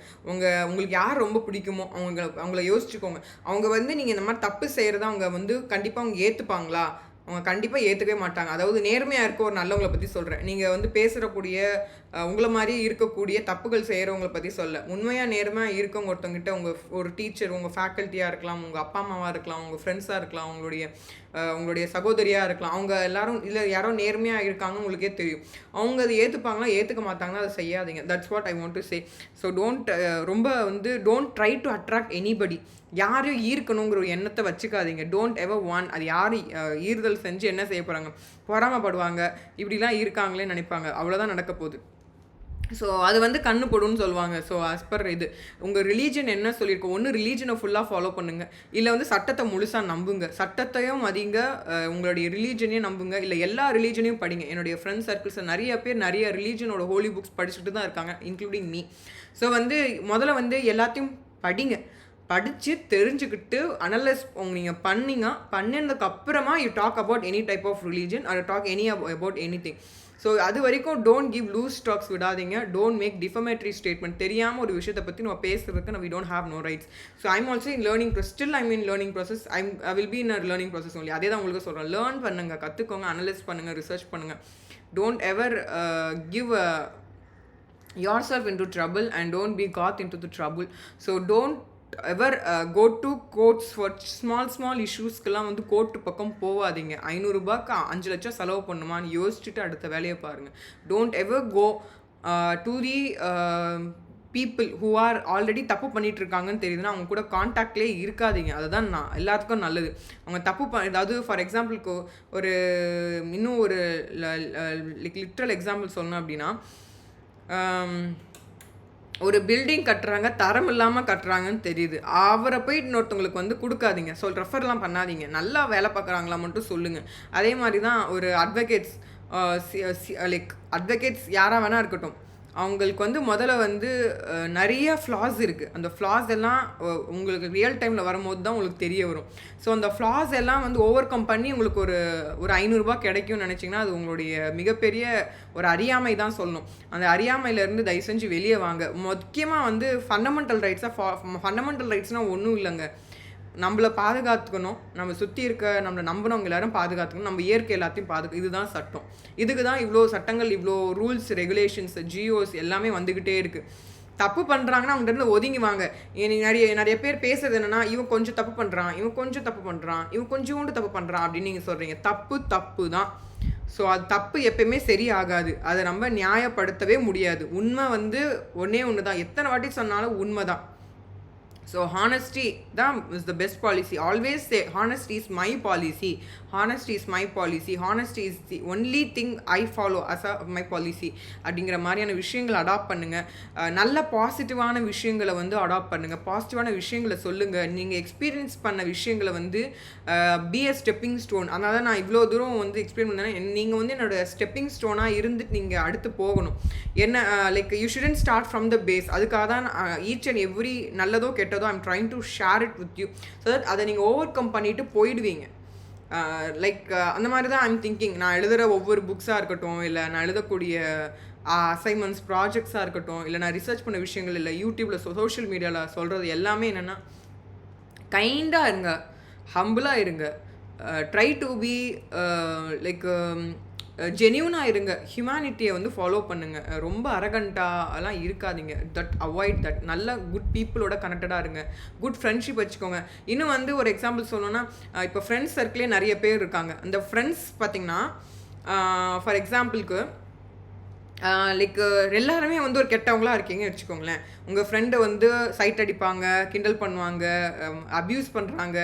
உங்களுக்கு யார் ரொம்ப பிடிக்குமோ அவங்கள யோசிச்சுக்கோங்க. அவங்க வந்து நீங்கள் இந்த மாதிரி தப்பு செய்கிறத அவங்க வந்து கண்டிப்பாக அவங்க ஏற்றுப்பாங்களா? அவங்க கண்டிப்பாக ஏற்றுக்கவே மாட்டாங்க. அதாவது நேர்மையாக இருக்க ஒரு நல்லவங்களை பற்றி சொல்கிறேன். நீங்கள் வந்து பேசுகிறக்கூடிய உங்களை மாதிரி இருக்கக்கூடிய தப்புகள் செய்கிறவங்களை பற்றி சொல்ல, உண்மையாக நேர்மையாக இருக்கவங்க ஒருத்தவங்கிட்ட, உங்கள் ஒரு டீச்சர், உங்கள் ஃபேக்கல்ட்டியாக இருக்கலாம், உங்கள் அப்பா அம்மாவாக இருக்கலாம், உங்கள் ஃப்ரெண்ட்ஸாக இருக்கலாம், உங்களுடைய சகோதரியாக இருக்கலாம், அவங்க எல்லாரும் இல்லை யாரோ நேர்மையாக இருக்காங்க உங்களுக்கே தெரியும். அவங்க அதை ஏற்றுப்பாங்களா ஏற்றுக்க மாட்டாங்கன்னா அதை செய்யாதீங்க. That's what I want to say. So don't try to attract anybody. யாரையும் ஈர்க்கணுங்கிற ஒரு எண்ணத்தை வச்சுக்காதீங்க. டோன்ட் எவர் வான். அது யார் ஈர்தல் செஞ்சு என்ன செய்ய போகிறாங்க, பொறாமப்படுவாங்க, இப்படிலாம் இருக்காங்களே நினைப்பாங்க, அவ்வளோதான் நடக்க போகுது. ஸோ அது வந்து கண்ணு போடுன்னு சொல்லுவாங்க. ஸோ ஆஸ் பர் இது உங்கள் ரிலீஜன் என்ன சொல்லியிருக்கோம், ஒன்று ரிலீஜனை ஃபுல்லாக ஃபாலோ பண்ணுங்கள், இல்லை வந்து சட்டத்தை முழுசாக நம்புங்க, சட்டத்தையும் மதிங்க, உங்களுடைய ரிலீஜனையும் நம்புங்க, இல்லை எல்லா ரிலீஜனையும் படிங்க. என்னுடைய ஃப்ரெண்ட்ஸ் சர்க்கிள்ஸில் நிறைய பேர் நிறைய ரிலீஜனோட ஹோலி புக்ஸ் படிச்சுட்டு தான் இருக்காங்க, இன்க்ளூடிங் மீ. ஸோ வந்து முதல்ல வந்து எல்லாத்தையும் படிங்க, படித்து தெரிஞ்சுக்கிட்டு அனலைஸ் நீங்கள் பண்ணினதுக்கு அப்புறமா you talk about any type of religion or talk about anything. So அது வரைக்கும் டோன்ட் கிவ் லூஸ் டாக்ஸ் விடாதீங்க. Don't make defamatory statement. தெரியாமல் ஒரு விஷயத்தை பற்றி நம்ம பேசுறதுக்கு we don't have no rights. So I'm also in learning process. Still I'm in learning process. I will be in a learning process only. அதே தான் உங்களுக்கு சொல்கிறேன். லேர்ன் பண்ணுங்கள், கற்றுக்கோங்க, அனலைஸ் பண்ணுங்கள், ரிசர்ச் பண்ணுங்கள். Don't ever give yourself into trouble and don't be got into the trouble. So don't ever go to courts for small இஷ்யூஸ்க்கெல்லாம் வந்து கோர்ட்டு பக்கம் போகாதீங்க. 500 ரூபாய்க்கு 5 லட்சம் செலவு பண்ணுமான்னு யோசிச்சுட்டு அடுத்த வேலையை பாருங்கள். Don't ever go to the people who are already தப்பு பண்ணிட்டு இருக்காங்கன்னு தெரியுதுன்னா அவங்க கூட காண்டாக்ட்லேயே இருக்காதீங்க. அதுதான் நான் எல்லாத்துக்கும் நல்லது. அவங்க தப்பு அதாவது ஃபார் எக்ஸாம்பிளுக்கு ஒரு இன்னும் ஒரு லிட்ரல் எக்ஸாம்பிள் சொல்லணும் அப்படின்னா, ஒரு பில்டிங் கட்டுறாங்க, தரம் இல்லாமல் கட்டுறாங்கன்னு தெரியுது, அவரை போய் இன்னொருத்தவங்களுக்கு வந்து கொடுக்காதீங்க, ரெஃபர்லாம் பண்ணாதீங்க. நல்லா வேலை பார்க்குறாங்களா மட்டும் சொல்லுங்கள். அதே மாதிரி தான் ஒரு அட்வொகேட்ஸ் அட்வொகேட்ஸ் யாராக வேணா இருக்கட்டும், அவங்களுக்கு வந்து முதல்ல வந்து நிறைய ஃப்ளாஸ் இருக்குது. அந்த ஃப்ளாஸ் எல்லாம் உங்களுக்கு ரியல் டைமில் வரும்போது தான் உங்களுக்கு தெரிய வரும். ஸோ அந்த ஃப்ளாஸ் எல்லாம் வந்து ஓவர் கம் பண்ணி உங்களுக்கு ஒரு 500 ரூபா கிடைக்கும்னு நினச்சிங்கன்னா அது உங்களுடைய மிகப்பெரிய ஒரு அறியாமை தான் சொல்லணும். அந்த அறியாமையிலேருந்து தயவு செஞ்சு வெளியே வாங்க. முக்கியமாக வந்து ஃபண்டமெண்டல் ரைட்ஸ்னால் ஒன்றும் இல்லைங்க. நம்மளை பாதுகாத்துக்கணும், நம்ம சுற்றி இருக்க நம்மளை நம்பினவங்க எல்லாரும் பாதுகாத்துக்கணும், நம்ம இயற்கை எல்லாத்தையும் இதுதான் சட்டம். இதுக்கு தான் இவ்வளோ சட்டங்கள், இவ்வளோ ரூல்ஸ், ரெகுலேஷன்ஸ், ஜியோஸ் எல்லாமே வந்துக்கிட்டே இருக்குது. தப்பு பண்ணுறாங்கன்னா அவங்ககிட்ட ஒதுங்கி வாங்க. நிறைய பேர் பேசுறது என்னென்னா, இவன் கொஞ்சம் தப்பு பண்ணுறான், இவன் கொஞ்சோண்டு தப்பு பண்ணுறான் அப்படின்னு நீங்கள் சொல்கிறீங்க. தப்பு தான். ஸோ அது தப்பு எப்பயுமே சரியாகாது. அதை நம்ம நியாயப்படுத்தவே முடியாது. உண்மை வந்து ஒன்று தான். எத்தனை வாட்டி சொன்னாலும் உண்மை தான். So honesty is the best policy. Always say honesty is my policy. Honesty is the only thing I follow as my policy. அப்படிங்கிற மாதிரியான விஷயங்களை அடாப்ட் பண்ணுங்கள். நல்ல பாசிட்டிவான விஷயங்களை வந்து அடாப்ட் பண்ணுங்கள். பாசிட்டிவான விஷயங்களை சொல்லுங்கள். நீங்கள் எக்ஸ்பீரியன்ஸ் பண்ண விஷயங்களை வந்து பி எ ஸ்டெப்பிங் ஸ்டோன். அதனால நான் இவ்வளோ தூரம் வந்து எக்ஸ்பிளைன் பண்ணேன். நீங்கள் வந்து என்னோட ஸ்டெப்பிங் ஸ்டோனாக இருந்துட்டு நீங்கள் அடுத்து போகணும். என்ன you shouldn't start from the base. அதுக்காக தான் ஈச் அண்ட் எவ்ரி நல்லதோ கெட்டதோ I'm trying to share it with you so that அதை நீங்கள் ஓவர் கம் பண்ணிட்டு போயிடுவீங்க. அந்த மாதிரி தான் ஐம் திங்கிங். நான் எழுதுகிற ஒவ்வொரு புக்ஸாக இருக்கட்டும், இல்லை நான் எழுதக்கூடிய அசைன்மெண்ட்ஸ், ப்ராஜெக்ட்ஸாக இருக்கட்டும், இல்லை நான் ரிசர்ச் பண்ண விஷயங்கள், இல்லை யூடியூப்பில் சோஷியல் மீடியாவில் சொல்கிறது எல்லாமே என்னென்னா, கைண்டாக இருங்க, ஹம்பிளாக இருங்க, ட்ரை டு பி ஜென்யூனாக இருங்க, ஹியூமனிட்டியை வந்து ஃபாலோ பண்ணுங்கள். ரொம்ப அரகண்டாலாம் இருக்காதீங்க. Avoid that. நல்ல குட் பீப்புளோட கனெக்டடாக இருங்க. குட் ஃப்ரெண்ட்ஷிப் வச்சுக்கோங்க. இன்னும் வந்து ஒரு எக்ஸாம்பிள் சொல்லணும்னா, இப்போ ஃப்ரெண்ட்ஸ் சர்க்கிளே நிறைய பேர் இருக்காங்க. அந்த ஃப்ரெண்ட்ஸ் பார்த்திங்கன்னா, ஃபார் எக்ஸாம்பிளுக்கு எல்லாருமே வந்து ஒரு கெட்டவங்களா இருக்கீங்கன்னு வச்சுக்கோங்களேன். உங்கள் ஃப்ரெண்டு வந்து சைட் அடிப்பாங்க, கிண்டல் பண்ணுவாங்க, அப்யூஸ் பண்ணுறாங்க,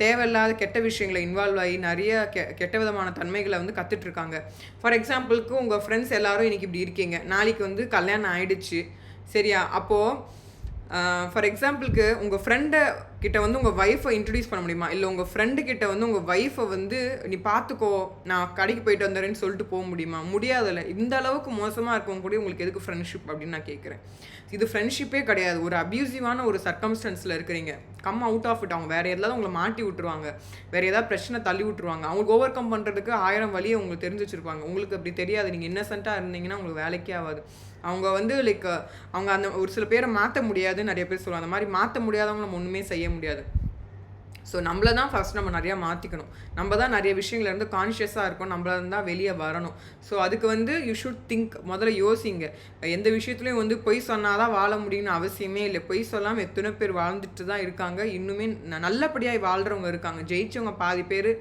தேவையில்லாத கெட்ட விஷயங்களை இன்வால்வ் ஆகி நிறைய கெட்ட விதமான தன்மைகளை வந்து கற்றுட்ருக்காங்க. ஃபார் எக்ஸாம்பிளுக்கு உங்கள் ஃப்ரெண்ட்ஸ் எல்லோரும் இன்றைக்கி இப்படி இருக்கீங்க, நாளைக்கு வந்து கல்யாணம் ஆகிடுச்சு, சரியா? அப்போது ஃபார் எக்ஸாம்பிளுக்கு உங்கள் ஃப்ரெண்டை கிட்ட வந்து உங்கள் ஒய்ஃபை இன்ட்ரடியூஸ் பண்ண முடியுமா? இல்லை உங்கள் ஃப்ரெண்டு கிட்ட வந்து உங்கள் ஒய்ஃபை வந்து நீ பார்த்துக்கோ, நான் கடைக்கு போயிட்டு வந்துடுறேன்னு சொல்லிட்டு போக முடியுமா? முடியாதில்ல. இந்த அளவுக்கு மோசமாக இருக்கவங்க கூட உங்களுக்கு எதுக்கு ஃப்ரெண்ட்ஷிப் அப்படின்னு நான் கேட்குறேன். இது ஃப்ரெண்ட்ஷிப்பே கிடையாது. ஒரு அப்யூசிவான ஒரு சர்க்கம்ஸ்டன்ஸில் இருக்கிறீங்க, கம் அவுட் ஆஃப் இட். அவங்க வேறு எதாவது உங்களை மாட்டி விட்டுருவாங்க, வேறு ஏதாவது பிரச்சனை தள்ளி விட்டுருவாங்க. அவங்களுக்கு ஓவர் கம் பண்ணுறதுக்கு 1000 வழியை உங்களுக்கு தெரிஞ்சு வச்சுருப்பாங்க. உங்களுக்கு அப்படி தெரியாது. நீங்கள் இன்னசென்ட்டாக இருந்தீங்கன்னா உங்களுக்கு வேலைக்கே ஆகாது. அவங்க வந்து அவங்க அந்த ஒரு சில பேரை மாற்ற முடியாதுன்னு நிறைய பேர் சொல்லுவாங்க. அந்த மாதிரி மாற்ற முடியாதவங்க நம்ம ஒன்றுமே செய்ய முடியாது. ஸோ நம்மளை தான் ஃபஸ்ட் நம்ம நிறையா மாற்றிக்கணும். நம்ம தான் நிறைய விஷயங்கள்லேருந்து கான்ஷியஸாக இருக்கணும், நம்மள தான் வெளியே வரணும். ஸோ அதுக்கு வந்து யூ ஷுட் திங்க். முதல்ல யோசிங்க. எந்த விஷயத்துலையும் வந்து பொய் சொன்னால் தான் வாழ முடியும்னு அவசியமே இல்லை. பொய் சொல்லாமல் எத்தனை பேர் வாழ்ந்துட்டு தான் இருக்காங்க. இன்னுமே நல்லபடியாக வாழ்கிறவங்க இருக்காங்க. ஜெயிச்சவங்க பாதி பேர்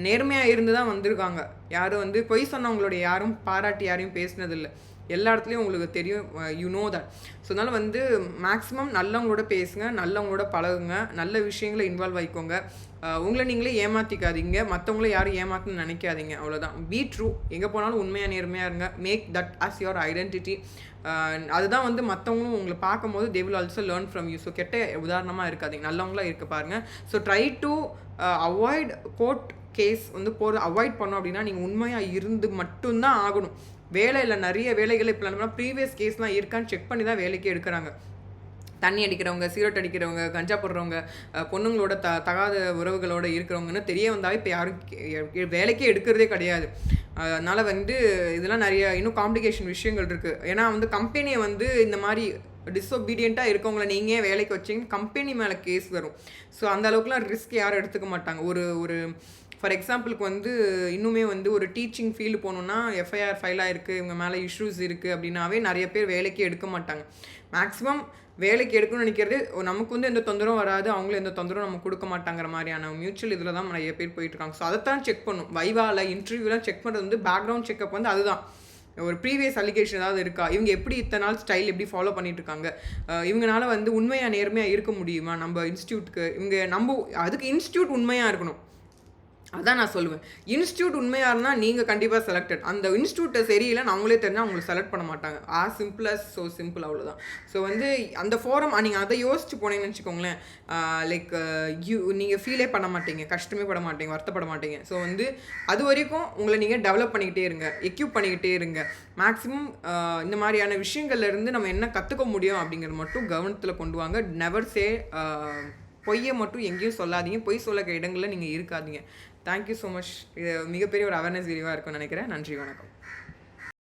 நேர்மையாக இருந்து தான் வந்திருக்காங்க. யாரும் வந்து பொய் சொன்னவங்களுடைய யாரும் பாராட்டி யாரையும் பேசினதில்லை. எல்லா இடத்துலையும் உங்களுக்கு தெரியும், யூ நோ தட். ஸோ அதனால் வந்து மேக்ஸிமம் நல்லவங்களோட பேசுங்க, நல்லவங்களோட பழகுங்க, நல்ல விஷயங்களை இன்வால்வ் ஆகிக்கோங்க. உங்களை நீங்களே ஏமாற்றிக்காதீங்க, மற்றவங்கள யாரும் ஏமாற்றணும்னு நினைக்காதீங்க. அவ்வளோதான். Be true. எங்கே போனாலும் உண்மையாக நேர்மையாக இருங்க. Make that as your identity. அதுதான் வந்து மற்றவங்களும் உங்களை பார்க்கும்போது they will also learn from you. So கெட்ட உதாரணமாக இருக்காதீங்க, நல்லவங்களாக இருக்க பாருங்கள். So try to avoid court case வந்து அவாய்ட் பண்ணோம் அப்படின்னா நீங்கள் உண்மையாக இருந்து மட்டும்தான் ஆகணும். வேலையில் நிறைய வேலைகள் இப்போ ப்ரீவியஸ் கேஸ்லாம் இருக்கான்னு செக் பண்ணி தான் வேலைக்கே எடுக்கிறாங்க. தண்ணி அடிக்கிறவங்க, சிகரெட் அடிக்கிறவங்க, கஞ்சா போடுறவங்க, பொண்ணுங்களோட தகாத உறவுகளோடு இருக்கிறவங்கன்னு தெரிய வந்தாலும் இப்போ யாரும் வேலைக்கே எடுக்கிறதே கிடையாது. அதனால் வந்து இதெல்லாம் நிறைய இன்னும் காம்ப்ளிகேஷன் விஷயங்கள் இருக்குது. ஏன்னா வந்து கம்பெனியை வந்து இந்த மாதிரி டிஸ்ஒபீடியண்ட்டாக இருக்கவங்கள நீங்கள் வேலைக்கு வச்சிங்கன்னா கம்பெனி மேலே கேஸ் வரும். ஸோ அந்த அளவுக்குலாம் ரிஸ்க் யாரும் எடுத்துக்க மாட்டாங்க. ஒரு ஃபார் எக்ஸாம்பிளுக்கு வந்து இன்னுமே வந்து ஒரு டீச்சிங் ஃபீல்டு போகணுன்னா எஃப்ஐஆர் ஃபைல் ஆகிருக்கு, இவங்க மேலே இஷ்யூஸ் இருக்குது அப்படின்னாவே நிறைய பேர் வேலைக்கே எடுக்க மாட்டாங்க. மேக்ஸிமம் வேலைக்கு எடுக்கணும்னு நினைக்கிறது நமக்கு வந்து எந்த தொந்தரவும் வராது, அவங்களும் எந்த தொந்தரவும் நமக்கு கொடுக்க மாட்டாங்கிற மாதிரியான மியூச்சுவல் இதில் தான் நிறைய பேர் போயிட்டுருக்காங்க. ஸோ அதைத்தான் செக் பண்ணும். வைவாவில் இன்டர்வியூலாம் செக் பண்ணுறது வந்து பேக்ரவுண்ட் செக்அப் வந்து அதுதான். ஒரு ப்ரீவியஸ் அலிகேஷன் ஏதாவது இருக்கா, இவங்க எப்படி இத்தனை நாள் ஸ்டைல் எப்படி ஃபாலோ பண்ணிட்டு இருக்காங்க, இவங்களால வந்து உண்மையாக நேர்மையாக இருக்க முடியுமா நம்ம இன்ஸ்டியூட்டுக்கு, அதுக்கு இன்ஸ்டியூட் உண்மையாக இருக்கணும். அதான் நான் சொல்லுவேன். இன்ஸ்டியூட் உண்மையாக இருந்தால் நீங்கள் கண்டிப்பாக செலக்டட். அந்த இன்ஸ்டியூட்டை சரியில்லைன்னு அவங்களே தெரிஞ்சால் அவங்களுக்கு செலக்ட் பண்ண மாட்டாங்க. சிம்பிள் அஸ் ஸோ சிம்பிள், அவ்வளோதான். ஸோ வந்து அந்த ஃபோரம் நீங்கள் அதை யோசிச்சு போனீங்கன்னு வச்சுக்கோங்களேன், லைக் நீங்கள் ஃபீலே பண்ண மாட்டீங்க, கஷ்டமே பட மாட்டீங்க, வருத்தப்பட மாட்டீங்க. ஸோ வந்து அது வரைக்கும் உங்களை நீங்கள் டெவலப் பண்ணிக்கிட்டே இருங்க, எக்யூப் பண்ணிக்கிட்டே இருங்க. மேக்ஸிமம் இந்த மாதிரியான விஷயங்கள்லேருந்து நம்ம என்ன கற்றுக்க முடியும் அப்படிங்கிறது மட்டும் கவனத்தில் கொண்டு வாங்க. நெவர் சே பொய்யை மட்டும் எங்கேயும் சொல்லாதீங்க, பொய் சொல்ல இடங்களில் நீங்கள் இருக்காதீங்க. Thank you so much. இது மிகப்பெரிய ஒரு அவேர்னஸ் வீடியோவாக இருக்கும்னு நினைக்கிறேன். நன்றி, வணக்கம்.